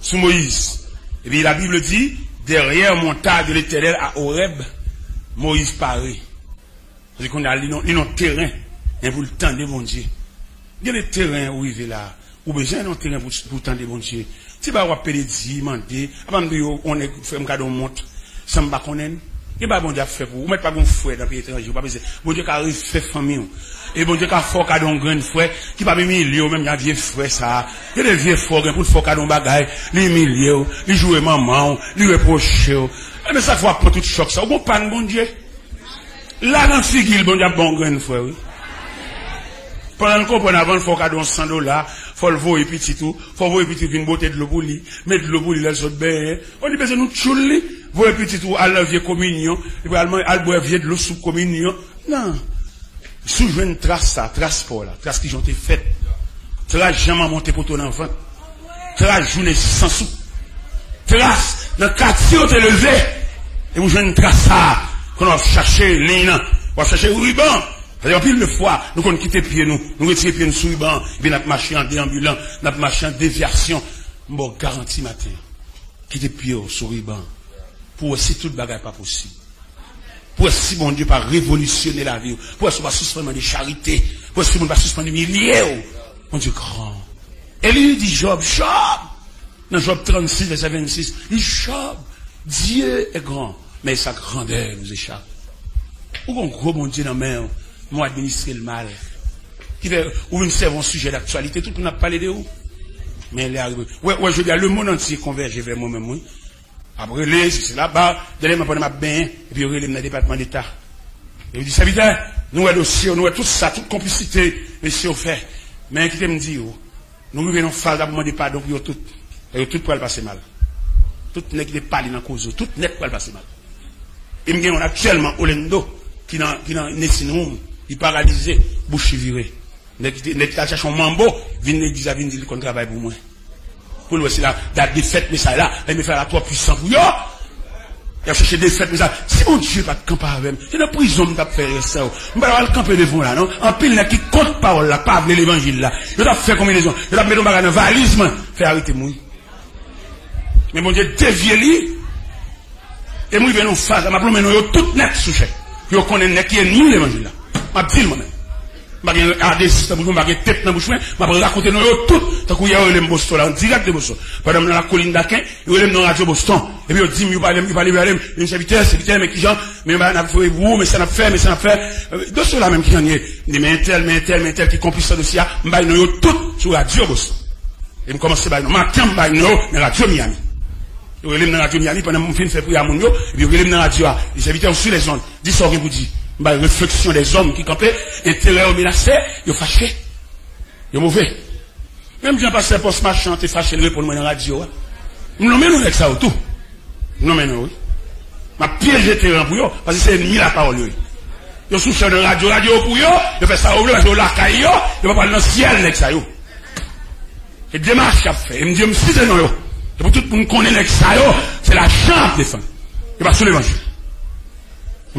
sous Moïse. Et puis la Bible dit, derrière montagne de l'Éternel à Horeb, Moïse paraît. C'est qu'on a un terrain, et pour le temps de mon Dieu. Il y a des terrains où il est là, ou besoin d'un terrain pour le temps de mon Dieu. Si vous avez appelé, demander, avant de on est fait un cadeau monte, ça me va connaître. Il n'y a pas bon Dieu fait pour vous, mettez pas bon frère dans le pays étranger, pas besoin. Bon Dieu qui a fait famille, et bon Dieu qui a fait cadeau un grand frère, qui pas milieu, même il y a vieux frère ça. Il y a des vieux frères pour faire cadeau bagaille, les milieu, les jouer maman, les reprocher. Mais ça faut pas tout choc ça. Bon pas bon Dieu. Là dans figure bon Dieu bon grand frère. Pendant qu'on prend avant faut cadeau $100, faut le voir petit tout, faut voir petit une beauté de l'eau pour lui, mettre de l'eau pour lui les autres ben. On dit besoin nous chouli, voir petit tout à la vieille communion, et puis al boire vieux de l'eau sous communion. Non. Sous une trace pour là, trace qui ont été faites. Trace jamais monté pour ton enfant. Trace journée sans sous. Trace dans quartier où t'es levé. Et vous jouez une trace ça, qu'on va chercher l'in, on va chercher ruban. C'est-à-dire, pile de fois, nous qu'on quitte pieds nous retirons pieds nous sous ruban, et puis notre marché en déambulant, notre marché en déviation. Bon, garantie matin, quitter pieds sous ruban. Pour aussi tout le bagage pas possible. Pour si bon Dieu pas révolutionner la vie, pour si pas suspendre des charités, pour si on pas suspendre des milliers, mon Dieu grand. Et lui dit Job, dans Job 36, verset 26, il dit Job, Dieu est grand, mais sa grandeur nous échappe. Ou un gros bon Dieu dans la main, nous administrer le mal. Qui fait, ou une serve un sujet d'actualité, tout le monde a parlé de où? Mais elle est arrivée. Ouais, je veux dire, le monde entier converge vers moi-même, oui. Après, c'est là-bas, d'aller me prendre ma bain, et puis relève dans le département d'État. Et je dis, ça veut dire, nous, dossier, nous, tout ça, toute complicité, monsieur, au fait. Mais, qui me dit, nous, venons faire pour demander pardon pour tout. Et tout pour le passer mal. Tout n'est qui parle dans la cause, tout n'est pour le passer mal. Et nous, actuellement, Olendo, qui dans Nessinou, il paralysé, bouche virée. N'est qui cherche un mambo, vient dire qu'on travaille pour moi. Pour le c'est la date des fêtes, mais ça là, elle me fait la toi puissant pour yo. Il a cherché des fêtes, mais ça, si mon Dieu pas de camper avec moi, c'est dans la prison que je faire ça. Je ne vais pas le camper devant là, non? En pile, qui compte parole là, pas avec l'évangile là. Je vais faire combinaison. Je vais mettre un bagage dans valise, faire arrêter moi. Mais mon Dieu, dévier lui. Et moi, il vient nous faire, ma plombe, nous, tout net sous chèque. Yo connaît qui est ni l'évangile là. Ma dit moi-même. Je vais regarder si je vais tête dans la bouche, je vais raconter nous tout. Tant qu'il y a eu Boston là, en direct de Boston. Pendant dans la colline d'Aquin, il y a eu dans la radio Boston. Et puis il dit, il parle, une serviteur, mais qui genre, mais on a fait, mais ça n'a fait. De ceux-là même qui en est, mais tel, qui complice ce dossier, je vais nous tout sur la radio Boston. Et je commence à nous, matin, je vais nous dans la radio Miami. Il y a eu dans la radio Miami pendant mon film fait prier à mon yo, et puis il y a eu dans la radio, les serviteurs sur les zones. Dis ça, vous dit. Réflexion des hommes qui campaient, intérêt au menacé, ils sont fâchés. Ils sont mauvais. Même si je passe poste machin, tu es fâché, le répondre dans la radio. Nous nous menons avec ça ou tout. Nous nous menons, oui. Ma piège de terrain pour eux, parce que c'est ennemi la parole. Ils sont sous la radio pour eux, ils font ça au bleu, ils ont la caille, ils vont parler dans le ciel avec ça. Et démarche à faire. Ils me disent, je me suis dit non. Et pour tout le monde connaît avec ça, c'est la chance de défendre. Et pas sur l'évangile.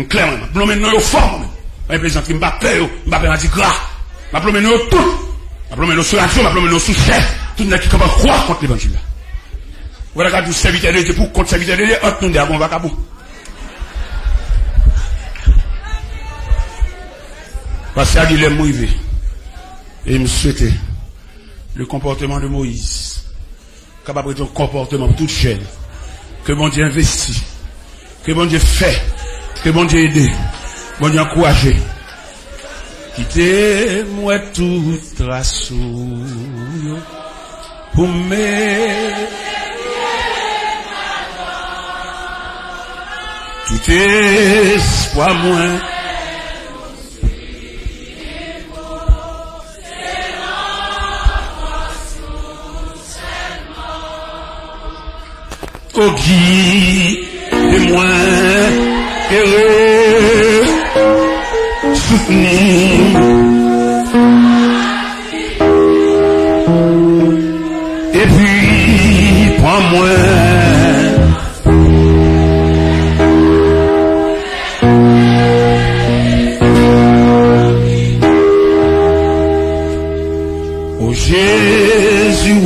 Clairement, je me mets fort. Je me mets pas peur, je me mets gras. Je me mets tout. Je me mets sur l'action, je me mets sous chef. Tout le monde qui commence à croire contre l'évangile. Voilà, quand vous servitez de Dieu, pour contre servitez de Dieu, on est à bon vacabon. Parce que Guilhem Moïse, et il me souhaitait le comportement de Moïse, capable de un comportement pour toute chaîne, que mon Dieu investit, que mon Dieu fait. Que bon Dieu aide, bon Dieu encourage. Quittez-moi tout traçou pour me tout espoir moins Coquille de moi, heureux, soutenu. Et puis, prends-moi. Oh Jésus.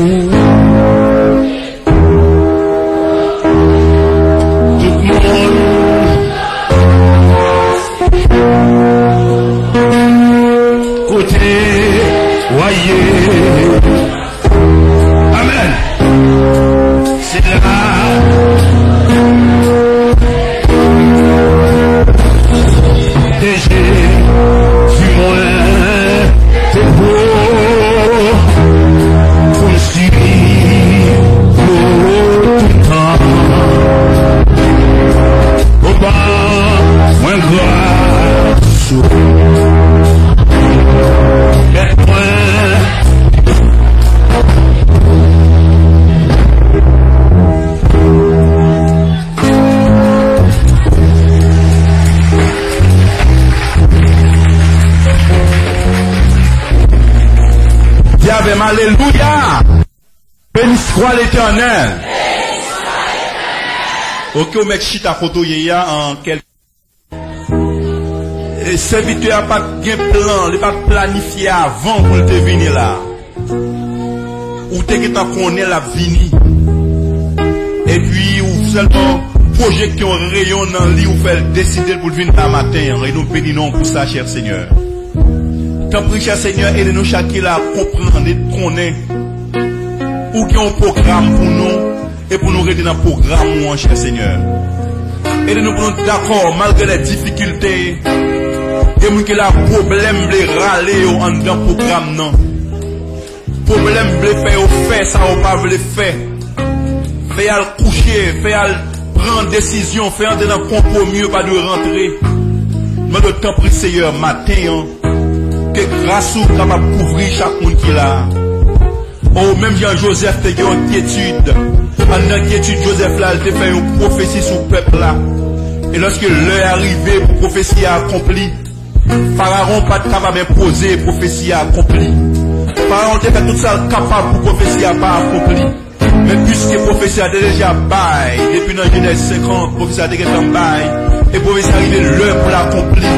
Amen. C'est là. Déjà, suis-moi, t'es beau, pour me suivre tout le temps. Au bas, moins grâce. Alléluia. Béni soit l'Éternel. Ok, on met chita photo yéya en quelque. Et serviteur a pas de plan, il pas planifié avant pour te venir là. Ou te que t'as connaît la vini. Et puis ou seulement projeter un rayon dans lit ou faire décider pour venir la matin. Et nous bénissons pour ça, cher Seigneur. Tant pis, cher Seigneur, aidez-nous chacun à comprendre et connaître où qu'il y a un programme pour nous et pour nous aider dans le programme, mon cher Seigneur. Aidez-nous pour nous d'accord, malgré les difficultés, et nous qui la problème de râler en dans le programme, non. Problème de faire ça ou pas de faire. Faire coucher, faire prendre décision, faire entrer dans le compromis, pas de rentrer. Mais le temps pris, Seigneur, matin, que grâce ou capable de couvrir chaque monde qui est là. Oh, même Jean-Joseph te fait une quiétude. Pendant l'inquiétude, Joseph là, il te fait une prophétie sur le peuple là. Et lorsque l'heure est arrivée pour prophétie accomplie, Pharaon pas capable d'imposer prophétie accomplie. Pharaon te fait tout ça capable pour prophétie pas accomplie. Mais puisque prophétie a déjà bail, depuis dans Genèse 50, prophétie a déjà bail, et prophétie arrive l'heure pour l'accomplir,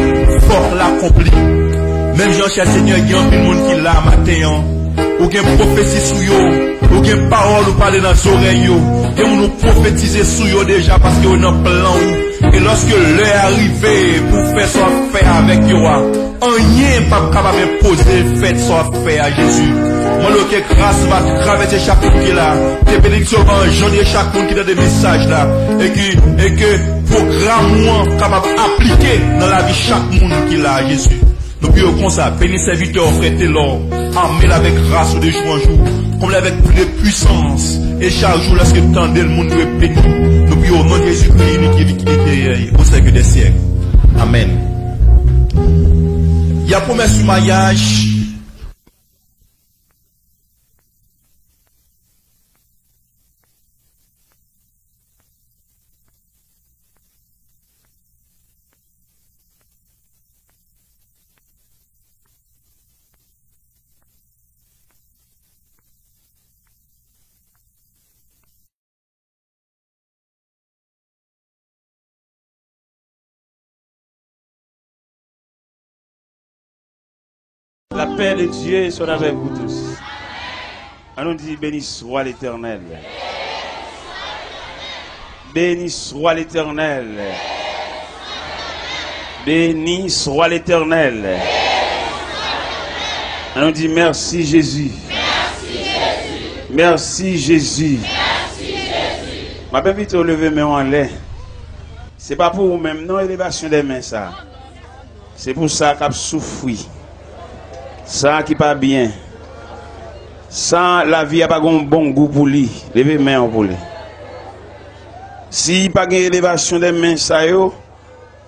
fort l'accomplir. Même Jean-Cher Seigneur, il y a un peu de monde qui l'a matin, ou qui a une prophétie sur eux, ou qui a une parole ou parler dans les oreilles, et on nous prophétiser sur eux déjà parce qu'on a un plan. Et lorsque l'heure est arrivée pour faire son affaire avec eux, rien pas capable d'imposer le fait son affaire à Jésus. Moi, le grâce va traverser chaque monde qui est là, des bénédictions vont engendrer chaque monde qui a des messages là, et que programme capable d'appliquer dans la vie chaque monde qui est là, Jésus. Nous prions comme ça, béni serviteur, frère l'or, armé avec grâce de jour en jour, comme avec plus de puissance, et chaque jour lorsque le temps de le monde est béni. Nous prions au nom de Jésus-Christ, qui vit au siècle des siècles. Amen. Il y a promesse du mariage. La paix de Dieu soit avec vous tous. On nous dit béni soit l'Éternel. Béni soit l'Éternel. Béni soit l'Éternel. On nous dit merci Jésus. Merci Jésus. Ma belle vite lever mes mains en l'air. C'est pas pour vous-même, non, élévation des mains ça. C'est pour ça qu'on souffre. Ça qui pas bien. Sans la vie a pas un bon goût pour lui. Levez main pour lui. Si pas une élévation des mains ça yo,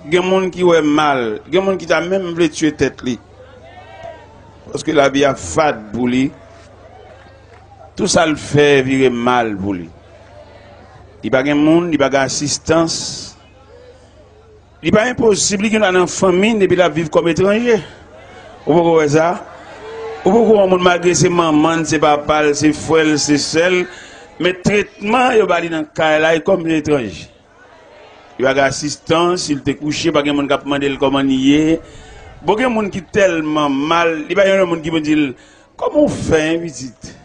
il y a des gens qui ont mal, il y a des gens qui t'a même voulu tuer tête li. Parce que la vie a fade pour lui. Tout ça le fait virer mal pour lui. Il n'y a pas de monde, il n'y a pas d'assistance. Il n'est pas impossible qu'il y ait une famille depuis la vivre comme étranger. Vous pouvez ça? Vous pouvez malgré ses mamans, ses papas, ses frères, ses sœurs, mais traitement, il va aller dans le cas là comme étranger. Il y a d'assistance, il te couché, il n'y a pas de monde qui a demandé comment il est. Beaucoup de monde qui est tellement mal, il n'y a pas de monde qui me dit comment on fait une visite.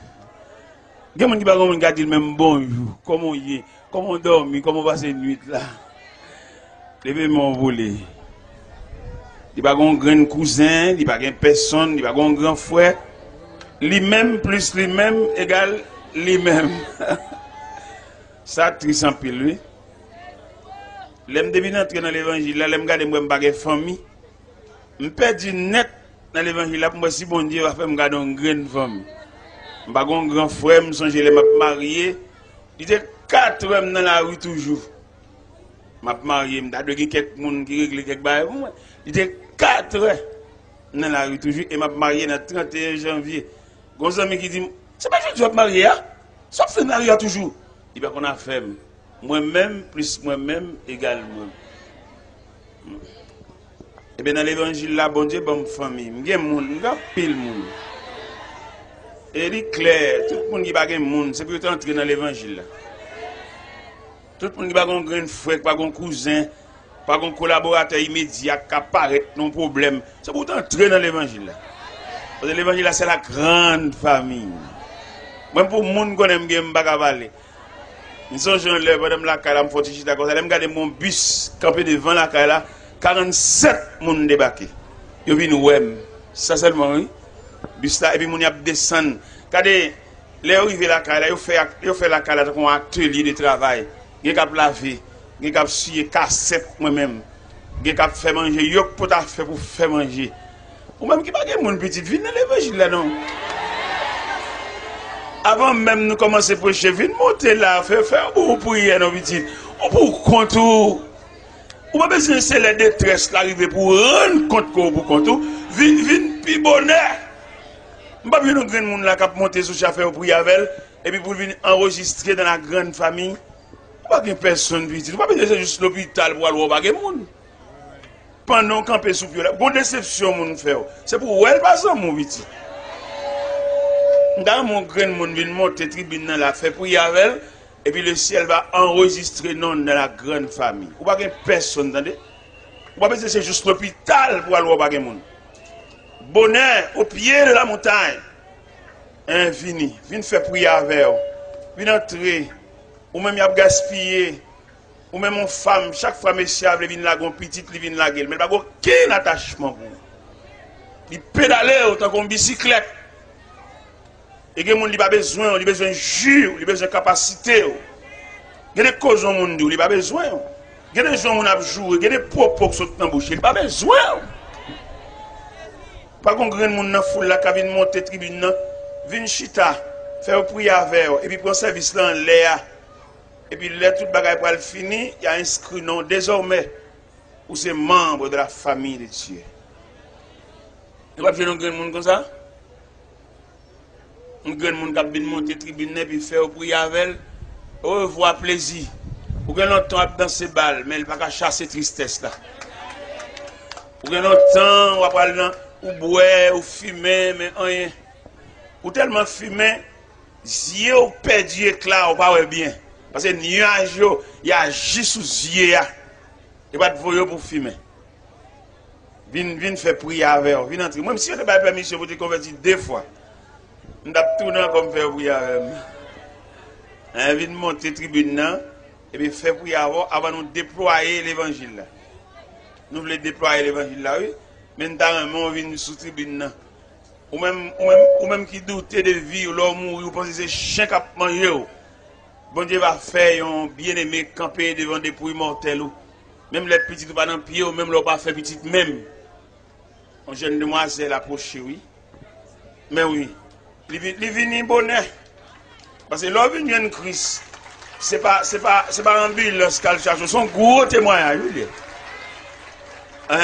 Il y a des gens qui disent même bonjour, comment il est, comment on dort, comment on passe la nuit là. Levez mon volé. Il n'y a pas de grand cousin, il n'y a pas de personne, il n'y a pas de grand frère. Lui-même plus lui-même égale lui-même. Ça, triste en pile, lui. L'aime devine entrer dans l'évangile, là, l'aime garder moi une famille. Je perds net dans l'évangile, là, pour moi, si bon Dieu va faire me garder une grande famille. Je n'ai pas un grand frère, je me suis marié. Il était 4 ans dans la rue toujours. Je suis marié, je suis quelques personnes qui règlent quelques choses. Il était 4 ans dans la rue toujours et je suis marié le 31 janvier. Il y a un ami qui dit, c'est pas que tu vas te marier, sauf que tu es marié toujours. Il dit qu'on a fait. Moi-même plus moi-même égale moi. Et bien dans l'évangile là, bon Dieu, bonne famille. Je suis pile monde. Et il est clair, tout le monde qui n'a pas de monde, c'est pour entrer dans l'évangile là. Tout le monde qui n'a pas de grand frère, pas de cousin, pas de collaborateur immédiat qui apparaît, non problème. C'est pour entrer dans l'évangile là. Parce que l'évangile là, c'est la grande famille. Même pour les gens qui aiment bien me nous sommes jeunes, madame la Kala, je suis d'accord. Je regarde mon bus campé devant la Kala, 47 personnes débarquées. Ils viennent ouais. Ça seulement, oui. Bus là, et puis, ils descendent. Regardez, les arrivés la Kala, ils font la Kala comme un atelier de travail. Ils ont lavé, ils ont scié cassette moi-même. Ils ont fait manger, ils ont fait pour faire manger. Ou même qui pas de mon petit, viens dans l'évangile là, non? Avant même nous commencer à prêcher, viens monter là, faire beaucoup prière dans petit. On peut contour. On pas besoin de la détresse l'arrivée pour rendre compte qu'on pour contour. Viens puis bonheur. On pas besoin de grand monde là qui monter sur chauffeur pour y avec et puis pour venir enregistrer dans la grande famille. Pas de personne petit. On pas besoin de juste l'hôpital pour aller voir pas de monde. Pendant camper sous pied là, bonne déception mon faire. C'est pour elle pas ça mon petit. Dans mon grand monde vient monter tribune dans la fait pour y avec et puis le ciel va enregistrer non dans la grande famille. Ou pas de personne entendez? Ou pas besoin c'est juste l'hôpital pour aller voir pas de monde. Bonheur au pied de la montagne. Infini. Viens faire prier avec vous. Viens entrer. Ou même y a gaspillé. Ou même une femme, chaque femme est fiable, vient la gon petite, vient la gueule. Mais pas aucun attachement pour vous. Il pédale autant qu'une bicyclette. Et que moun li pas besoin, il a besoin de jus, il a besoin de capacité. Il y a des causes au monde, il pas besoin. Il y a des gens qui ont joué, il y a des propos qui sont dans la bouche, il pas besoin. Pas qu'on grand monde dans foule là qui vient monter tribune, vient chita, faire prière avec et puis prend service là en l'air. Et puis là toute bagaille pour le fini, il y a inscrit non désormais ou c'est membre de la famille de Dieu. Il va faire un grand monde comme ça. Un grand monde qui vient monter tribune et puis faire prière avec au revoir plaisir. Ou que longtemps danser balle, mais il va pas chasser tristesse là. Ou que longtemps on va parler ou boire ou fumer mais rien. Ou tellement fumer, yeux ou perdu éclat ou pas bien. Parce que nuage yo, il agit sous yeux ya. Et pas de voyer pour fumer. Vin faire prière avec, vin entrer. Même si on n'a pas permission pour te convertir 2 fois. On a tourné comme faire prière avec. Vin monter tribune et puis faire prière avant nous déployer l'évangile. Nous voulons déployer l'évangile là, oui. Mais nous on vient sous tribune. Ou même qui doute de vie ou l'homme ou pense que c'est chien qui a mangé. Bon Dieu va faire un bien-aimé camper devant des pouilles mortelles. Même les petites pas dans pied ou même leur pas fait petite même. Un jeune demoiselle approché oui. Mais oui, il vient bonheur. Parce que l'homme vient de Christ. C'est pas ambulance qu'elle cherche, son gros témoignage.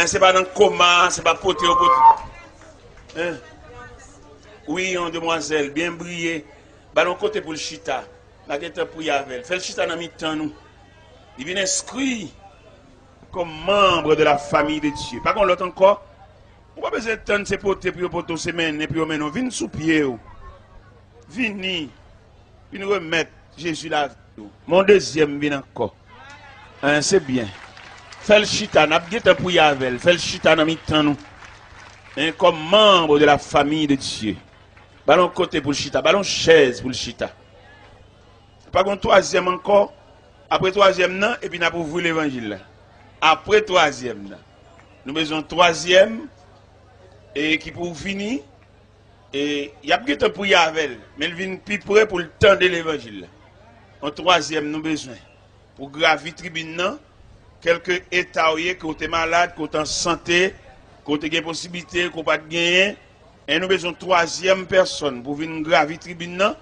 C'est pas dans le coma, c'est pas poté au poté. Oui, une demoiselle bien brillée. Bah, côté pour le chita. La guette pour Yavel. Fait le chita dans mi-temps nous. Il vient inscrit comme membre de la famille de Dieu. Par contre, l'autre encore, on va pas besoin de temps de poter pour ton semaine et puis on mène. Viens sous pied. Viens nous remettre Jésus là. Mon deuxième vient encore. Hein, c'est bien. Fait le chita, n'a pas pour Yavel. Fait le chita dans mi-temps nous. Hein, comme membre de la famille de Dieu. Ballon côté pour le chita, ballon chaise pour le chita. Par contre, troisième encore. Après troisième, non, et puis nous avons ouvert l'évangile. Après troisième, nous besoin troisième, et qui pour finir, et il y a peut-être pour Yavel, mais il vient plus près pour le temps de l'évangile. En troisième, nous besoin, pour gravir tribune, quelques états où tu es malade, où tu es en santé, où tu as des possibilités, où tu pas de gagner, et nous besoin troisième personne pour venir gravir tribune,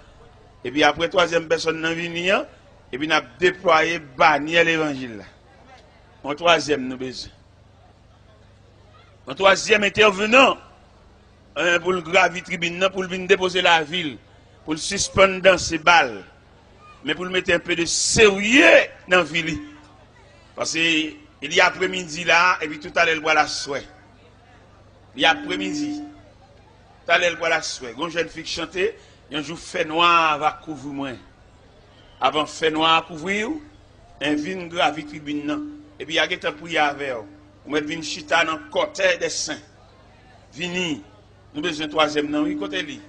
et puis après troisième personne, nous venir. Et puis, nous avons déployé bannière l'évangile. En troisième, nous besoin. En troisième intervenant, pour le gravir tribune, pour venir déposer la ville, pour le suspendre dans ses balles, mais pour le mettre un peu de sérieux dans la ville. Parce qu'il y a après-midi là, et puis tout à l'heure, il voit la souhait. Il y a après-midi, tout à l'heure, il voit la souhait. Quand une jeune fille chanter, un jour fait noir va couvrir moi. Avant fait noir couvrir, un vin gravi tribune. Et puis il y a quelqu'un pour y avec. On met vin chita dans le côté des saints. Vini, nous besoin de troisième non, oui, côté li.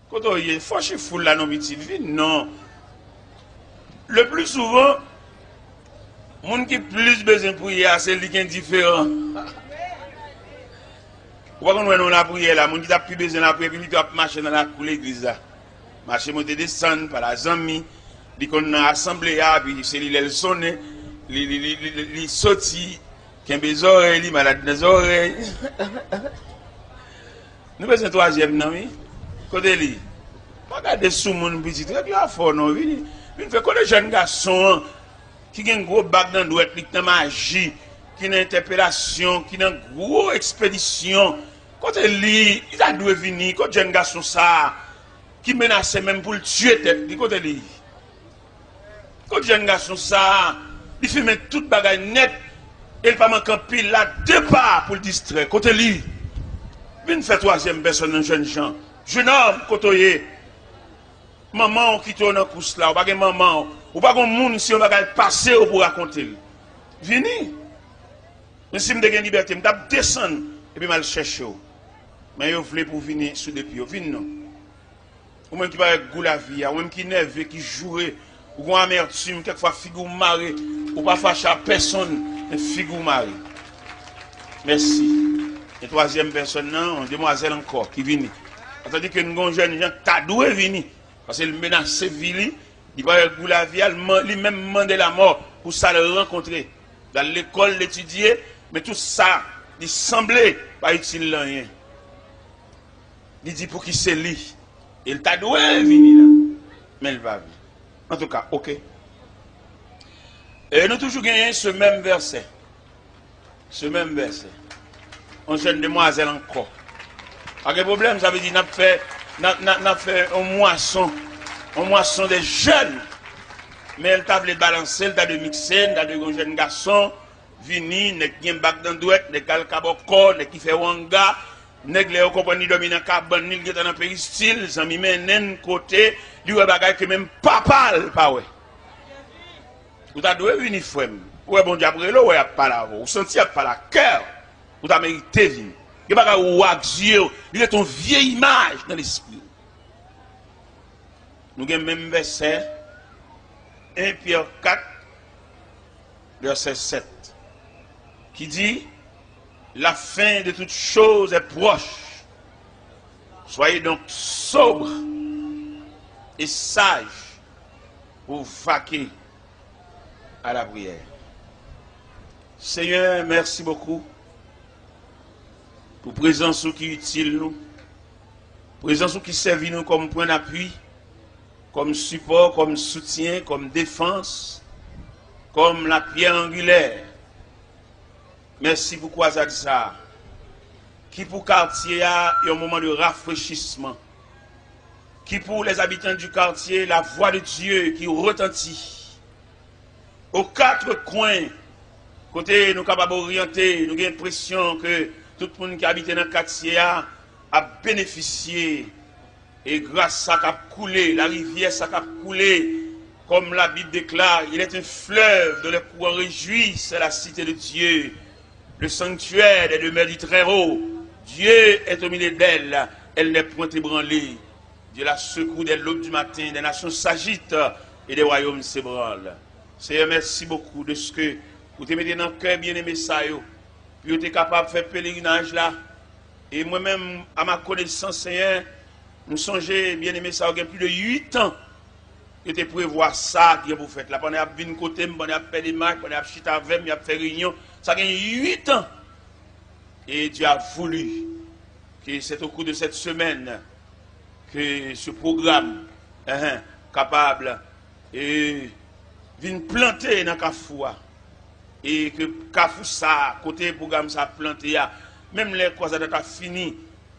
Côté il faut que foule là non petit vin non. Le plus souvent, monde qui plus besoin pour y c'est lui qui est différent. Pourquoi qu'on nous la prière là, monde qui a plus besoin la prière, puis il doit marcher dans la cour l'église là. Marcher monter descendre par la zami. Dit qu'on a assemblé, puis c'est lui sonne, il sorti, qui a des oreilles, malade des oreilles. Nous faisons troisième, non, oui? Côté lui. Regardez sous mon petit, très bien fort, non, oui? Il fait que les jeunes garçons qui ont un gros bac dans le doigt, qui ont magie, qui ont une interpellation, qui ont une grosse expédition. Côté lui, il a dû venir, quand les jeunes garçons ça, qui menaçaient même pour le tuer, côté lui. Quand les jeunes garçons ça, il fait mettre toute bagaille net, et il pas manquer pile là, deux pas pour le distraire. Côté lui, il fait troisième personne, un jeune gens. Jeune homme, côté maman qui tourne en course là, ou pas de maman, ou pas de monde si on va passer pour raconter. Venez. Mais si je suis en liberté, je vais descendre et puis je vais chercher. Mais je voulais pour venir sous des pieds. Venez non. Ou même qui va avec goût la vie, ou même qui nerveux, qui joue. Ou qu'on amertume, quelquefois figure marée, ou pas fâché à personne, mais figure marée. Merci. Et troisième personne, non, une demoiselle encore, qui vient. C'est-à-dire que nous avons un jeune gens qui a doué venir. Parce qu'il menace Vili, il va avec la vie, il même demandé la mort pour ça le rencontrer. Dans l'école, l'étudier, mais tout ça, il semblait pas utile rien. Il dit pour qui c'est lui. Il t'a doué venir là. Mais il va venir. En tout cas, ok. Et nous toujours gagnons ce même verset. Ce même verset. On jeune demoiselle encore. Pas de problème, ça veut dire n'a fait un moisson des jeunes. Mais elle t'a de balancer, elle t'a de mixer, elle t'a de jeunes garçons, vini, ne qui un bac dans douette, ne qui caboko, ne qui fait wanga, ne qui les compagnie dominant cabane, ne qui est dans un pays style, ça m'y met un côté, lui ouais bagay que même papa pas ouais. Vous t'as doué uniforme. Ouais bon Dieu après là ouais pas là, vous senti pas la cœur. Vous t'as mérité vini. Il pas wax yeux, il est ton vieille image dans l'esprit. Nous avons même verset 1 Pierre 4 verset 7 qui dit la fin de toutes choses est proche. Soyez donc sobres et sages pour vaquer à la prière. Seigneur, merci beaucoup pour présence qui est utile nous, présence qui servit nous comme point d'appui, comme support, comme soutien, comme défense, comme la pierre angulaire. Merci pour ça, qui pour quartier a un moment de rafraîchissement, qui pour les habitants du quartier, la voix de Dieu qui retentit. Aux quatre coins, côté nous capables d'orienter, nous avons l'impression que tout le monde qui habite dans le quartier a bénéficié. Et grâce à ça qu'a coulé, la rivière ça qu'a coulé, comme la Bible déclare, il est un fleuve dont les courants réjouissent, c'est la cité de Dieu, le sanctuaire des demeures du Très-Haut. Dieu est au milieu d'elle, elle n'est point ébranlée. Dieu la secoue dès l'aube du matin, des nations s'agitent et des royaumes s'ébranlent. Seigneur, merci beaucoup de ce que vous te mettez dans le cœur bien-aimé ça, puis vous êtes capable de faire pèlerinage là. Et moi-même, à ma connaissance, Seigneur, nous songeons, bien-aimé ça, il y a plus de 8 ans que tu prévois ça que vous faites. Là, pendant que vous côté, pendant que vous fait des marques, pendant que vous chita avec, vous fait réunion, ça gagne 8 ans. Et Dieu a voulu que c'est au cours de cette semaine que ce programme capable et vienne planter dans Kafoua. Et que Kafou ça, côté programme ça planté, même les causes d'être fini,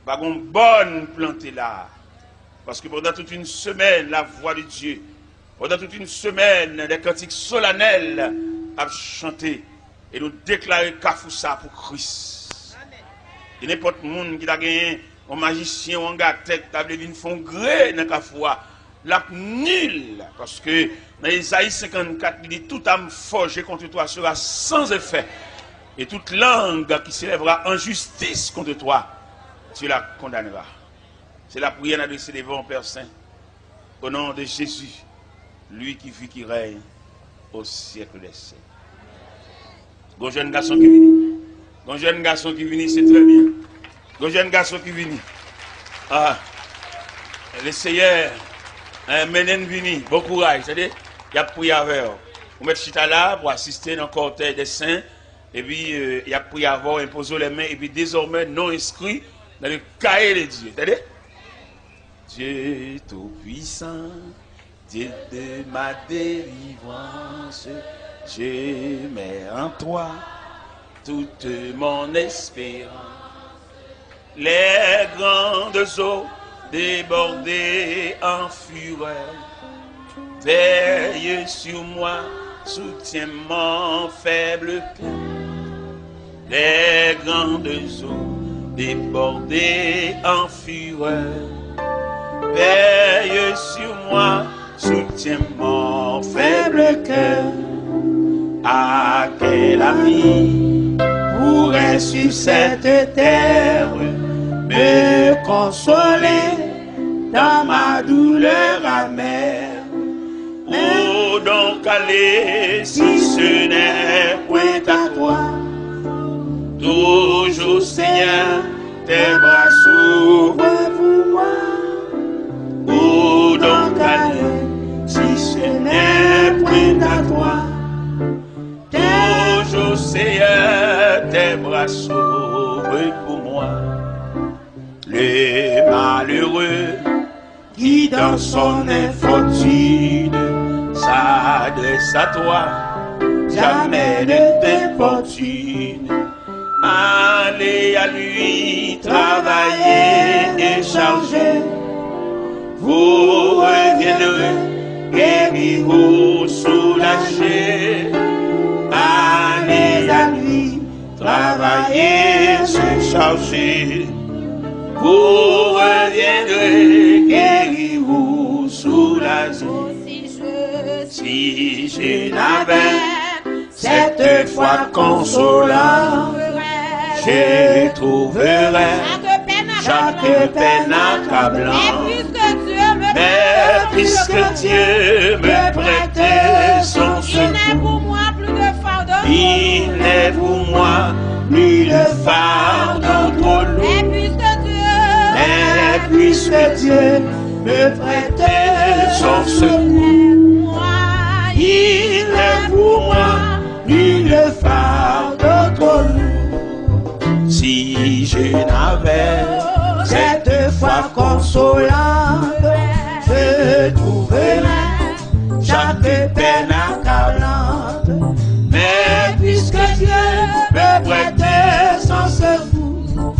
bah une bonne plantée là. Parce que pendant toute une semaine, la voix de Dieu, pendant toute une semaine, des cantiques solennels à chanter et nous déclarer Kafoussa pour Christ. Et n'importe qui qui a gagné un magicien ou un gars tête, ils font gré dans Kafoua. La nul, parce que dans Isaïe 54, il dit tout âme forgée contre toi sera sans effet. Et toute langue qui s'élèvera en justice contre toi, tu la condamneras. C'est la prière adressée devant Père Saint. Au nom de Jésus, lui qui vit, qui règne au siècle des siècles. Un jeune garçon qui vient. Un jeune garçon qui vient, c'est très bien. Un jeune garçon qui vient. Ah, le Seigneur, menen vini, bon courage. C'est-à-dire, il y a prié avec eux. Vous mettez chita là pour assister dans le cortège des saints. Et puis, il y a prié avant, imposé les mains. Et puis, désormais, non inscrit dans le cahier de Dieu. C'est-à-dire, Dieu tout-puissant, Dieu de ma délivrance, je mets en toi toute mon espérance. Les grandes eaux débordées en fureur, veille sur moi, soutiens mon faible cœur. Les grandes eaux débordées en fureur, veille sur moi, soutiens mon faible cœur. À quel ami pourrait sur cette terre me consoler dans ma douleur amère? Où donc aller si ce n'est point à toi? Toujours, Seigneur, tes bras s'ouvrent pour moi. Où donc aller si ce n'est point à toi? Toujours, Seigneur, tes bras s'ouvrent pour moi. Le malheureux qui dans son infortune s'adresse à toi, jamais ne t'importune. Allez à lui travailler et charger, vous reviendrez guéri ou soulagé. Allez à lui travailler et se charger, vous reviendrez guéri ou soulagé. Si je n'avais cette foi consolante, je trouverais chaque peine accablante. Mais puisque Dieu me prêtait son secours, il n'est pour moi plus de fardeau trop lourd. Mais puisque Dieu me prêtait son secours, il est pour moi plus de fardeau trop lourd. Si je n'avais cette foi consolante, je trouverais chaque peine accablante. Mais puisque Dieu me prêtait son secours,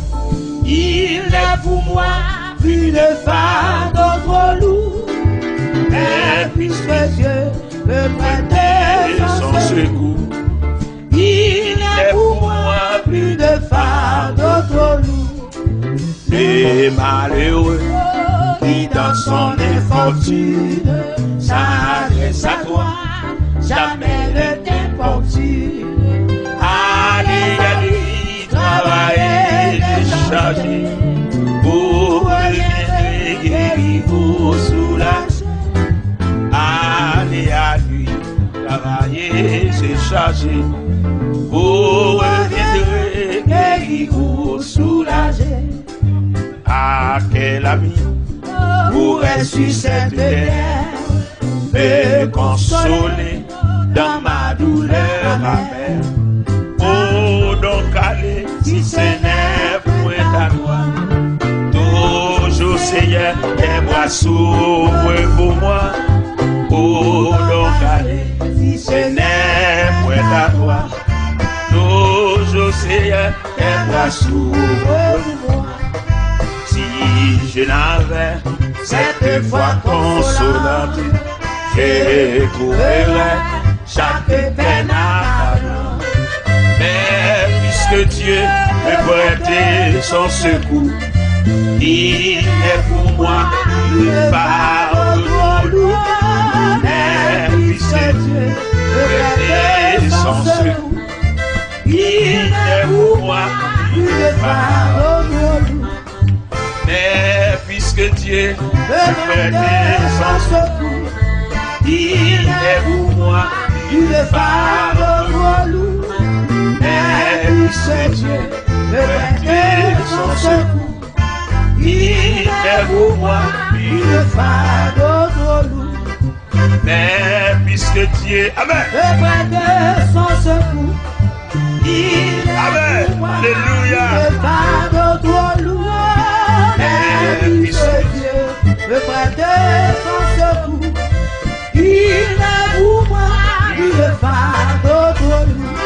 il est pour moi plus de fardeau trop lourd. me prêter son secours. Il est pour moi plus de fardeau trop lourd. Les malheureux qui dans son infortune s'adressent à toi, jamais ne t'importune. Allez, allez, travaillez, déchargez, pour reviendrez, guérir, vous soulager. Allez à lui, travaillez, déchargez, vous reviendrez, guérir, vous soulager. À quel ami pourrait sur cette terre me consoler dans ma douleur amère? Oh, donc allez, si ce n'est point ta loi, toujours Seigneur, tes bras s'ouvrent pour moi. Oh, donc allez, si ce n'est point ta loi, toujours Seigneur, tes bras s'ouvrent pour moi. Si je n'avais cette foi consolante, je couvrirais chaque peine à pardon. Mais puisque Dieu me prêtait son secours, il est pour moi une part de lourd. Mais puisque Dieu me prêtait son secours, il est pour moi une part de lourd. Mais puisque Dieu me prêtait son secours, il est pour moi une part de lourd. Mais puisque Dieu me prêtait son secours, il est pour moi une part de lourd. Mais puisque Dieu me prêtait son secours, il est pour moi une part de lourd. Mais puisque Dieu me prêtait son secours, il est pour moi une part de lourd.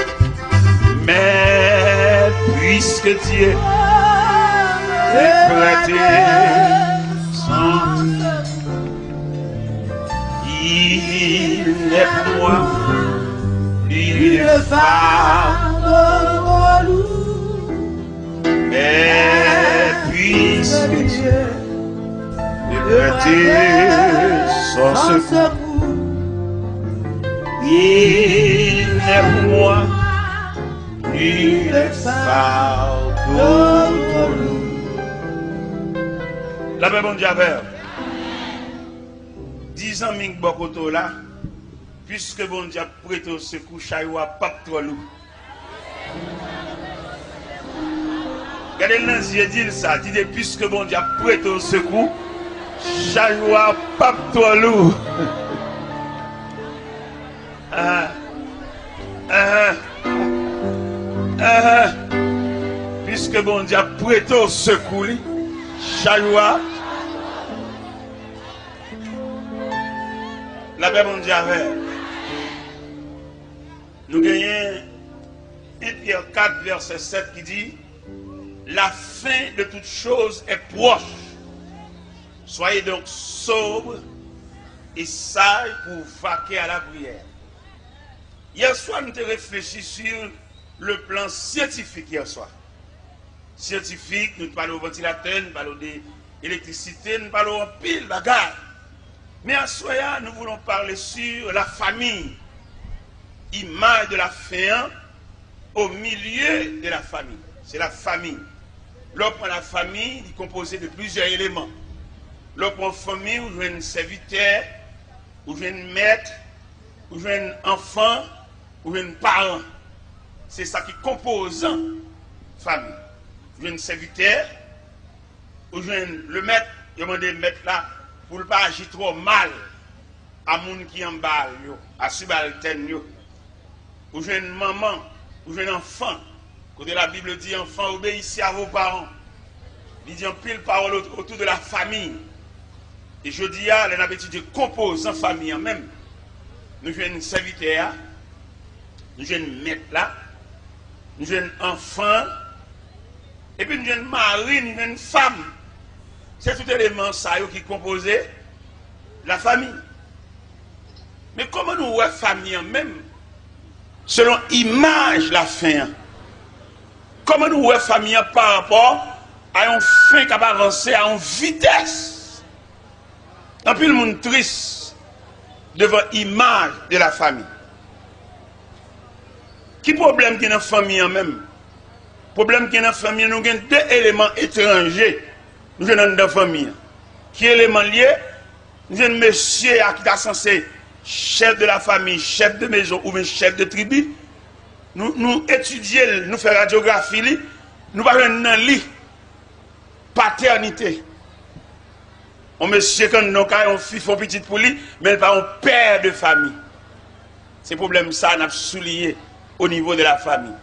Mais puisque Dieu me prêtait son secours, il est pour moi une part de lourd. Mais puisque Dieu me prêtait son secours, il est pour moi une fardeau lourd. La paix bon Dieu avec. 10 ans ming bokoto là, puisque bon Dieu prête au secours, chayoua pas trop lourd. Regardez le yeux dit ça, dit puisque bon Dieu prête au secours, chayoua pas trop lourd. Puisque bon Dieu prête au secours, chayoua. La paix bon Dieu avec. Nous gagnons 1 Pierre 4 verset 7 qui dit: la fin de toute chose est proche. Soyez donc sobres et sages pour vaquer à la prière. Hier soir, nous avons réfléchi sur le plan scientifique hier soir. Scientifique, nous parlons au ventilateur, nous parlons d'électricité, nous parlons en pile bagarre. Mais à soir, nous voulons parler sur la famille. Image de la fin au milieu de la famille. C'est la famille. Lorsqu'on prend la famille, il est composé de plusieurs éléments. Lorsqu'on prend une famille, où j'ai un serviteur, où j'ai un maître, où j'ai un enfant, où j'ai un parent. C'est ça qui compose la famille. J'ai un serviteur, où j'ai le maître, je demande le maître là, pour ne pas agir trop mal à moun qui en bas, à subalterne. Où j'ai une maman, où j'ai un enfant. Quand la Bible dit enfant, obéissez à vos parents. Il dit en pile parole autour de la famille. Et je dis à l'habitude de composer en famille en même. Nous avons un serviteur, nous avons un maître là, nous avons un enfant, et puis nous avons un mari, nous avons une femme. C'est tout élément ça qui compose la famille. Mais comment nous voyons famille même, selon image la fin? Comment nous voyons famille par rapport à une fin qui va avancer à une vitesse? Un peu le monde triste devant l'image de la famille. Qui problème qui est dans la famille en même? Problème qui est dans la famille, nous avons deux éléments étrangers. Nous avons dans la famille. Qui est l'élément lié? Nous avons un monsieur qui est censé chef de la famille, chef de maison ou bien chef de tribu. Nous étudions, nous faisons radiographie, nous parlons dans lit paternité. On monsieur quand nous avons un fils, un petit pour lui, mais pas un père de famille. C'est problème ça, nous avons souligné au niveau de la famille.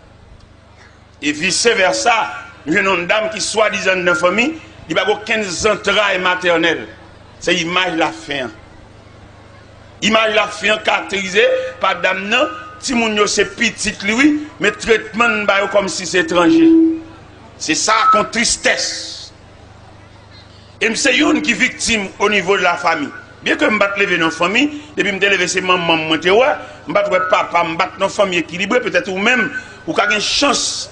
Et vice versa, nous avons une dame qui soi-disant dans la famille, il n'y a pas aucun entrailles maternelles. C'est l'image la fin. Image la fin caractérisée par dame non, si moun yo c'est petit lui, mais traitement ba yo comme si c'est étranger. C'est ça qu'on tristesse. Et c'est une qui victime au niveau de la famille. Bien que m'bat lever dans la famille, depuis me lever c'est maman monter ouais, m'bat papa, m'bat dans famille équilibrée peut-être ou même ou qu'a une chance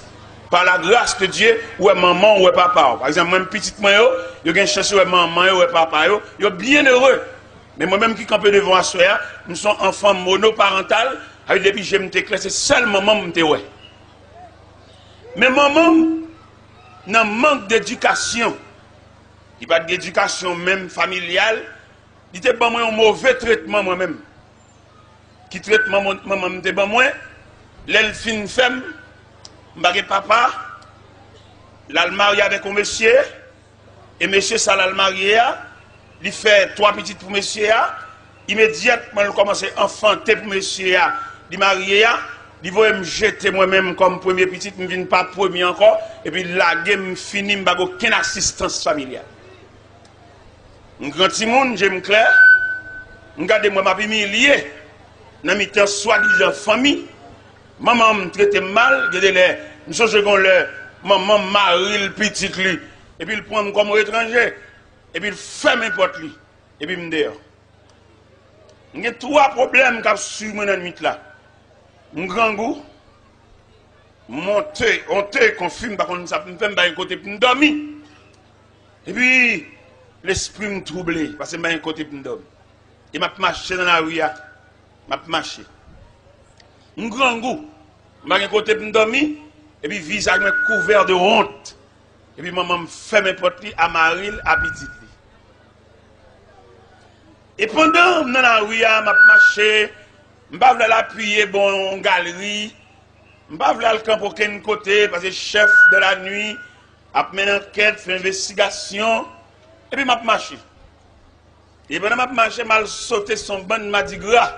par la grâce de Dieu ou maman ou papa. Par exemple même petit moi yo une chance ou maman ou papa yo bien heureux. Mais moi-même qui campe devant à soya, nous sommes enfants monoparental, avec depuis je me déclare, c'est seul maman me ouais. Mais maman, n'a manque d'éducation. Il n'y a pas d'éducation même familiale. Il était pas moi un mauvais traitement moi-même. Qui traitement maman me pas moi, l'elle fin femme, m'bagé papa, l'al marié avec un monsieur, et monsieur ça l'al marié. Il fait 3 petites pour monsieur, immédiatement il commence à enfanter pour monsieur, il marié, il va me jeter moi-même comme premier petit, je ne viens pas premier encore, et puis la game fini, je n'ai aucune assistance familiale. Un grand petit monde, j'aime clair, regardez-moi ma famille liée, dans mes temps soi-disant famille, maman me traite mal, je suis le maman marie le petit lui, et puis il prend comme étranger. Et puis il fait n'importe lui. Et puis il me dit, il y a 3 problèmes qui sont sur mon nuit là. Un grand goût, monter, qu'on fume, parce qu'on ne fait pas un côté pour me dormir. Et puis l'esprit me troublé, parce que je un côté pour me dormir. Et je marché dans la rue, je marché. Un grand goût, je un côté pour me dormir, et puis le visage me couvert de honte. Et puis maman me fait n'importe lui à Maril, à Petit. Et pendant dans la rue, je marché, je ne vais pas l'appuyer bon galerie, je ne vais pas le camp pour aucun côté, parce que le chef de la nuit a mené une enquête, fait une investigation, et puis je marché. Et pendant que je marché, je sauté son bon Mardi Gras.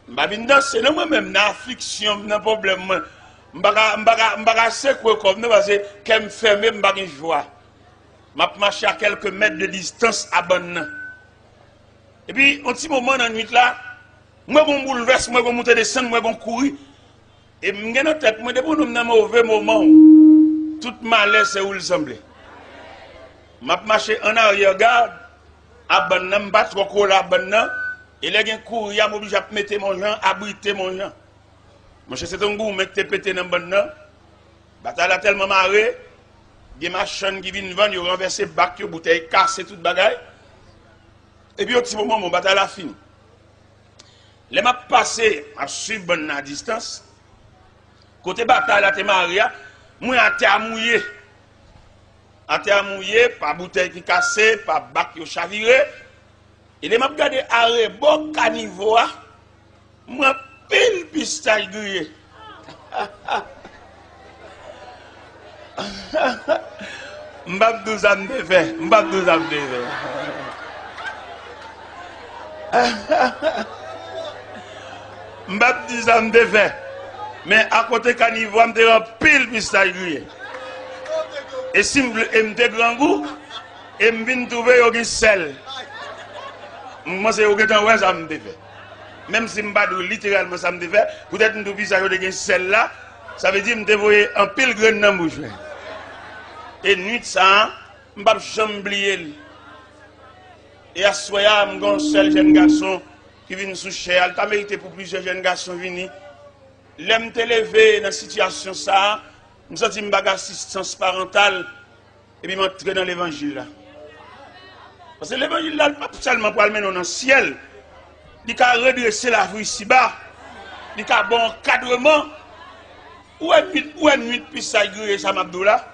Je vais danser, non moi-même, dans l'affliction, dans le problème. Je ne vais pas se quoi comme nous, parce que quand je me ferme, je ne vais pas joie. Je marché à quelques mètres de distance à bonne. Et puis, un petit moment dans la nuit là, moi, je bouleverse, moi, je monte descendre, moi, je courir. Et je me dis, tête, moi, depuis nous, dans un mauvais moment, tout malaise, c'est où il semblait. Je marche en arrière-garde, à bonne, je bats trop à bonne, et là, je cours, je suis obligé de mettre mon gens, abriter mon gens. Mon cher, c'est un goût, je me pété dans bonne. La bataille a tellement marré, il y a des machines qui viennent vendre, ils ont renversé bac, ils ont bouteille cassé, toute bagaille. Et puis au petit moment, mon bataille a fini. Les m'a passé à suivre bonne à distance. Côté bataille, la Maria, moi à terre mouillé. À terre mouillé, pas bouteille qui cassée, pas bac qui chaviré. Et les m'a regardé arrêt bon caniveau, moi pile pistache grillé. M'bap 12 ans de fait, m'bap 12 ans de fait. M'bap 10 ans de fait. Mais à côté caniveau, m'te en pile pistache grillé. Et si m'te grand goût, et m'vin trouver yon sel. Moi c'est yon getan ouais ça m'te fait. Même si m'pas littéralement ça m'te fait, peut-être m'te pistache yon sel là, ça veut dire m'te voyer en pile grain dans bouche. Et nuit ça, m'pas jamais oublier. Et à ce soir, un seul jeune garçon qui qui vient sous cher, elle t'a mérité pour plusieurs jeunes garçons venus. L'aime te lever dans la situation ça, nous senti une bague assistance parentale et puis m'entrer dans l'évangile là. Parce que l'évangile là, pas seulement pour aller dans le ciel, il a redresser la vie ici-bas, il a bon encadrement. Où est nuit puis ça gré ça m'abdou là?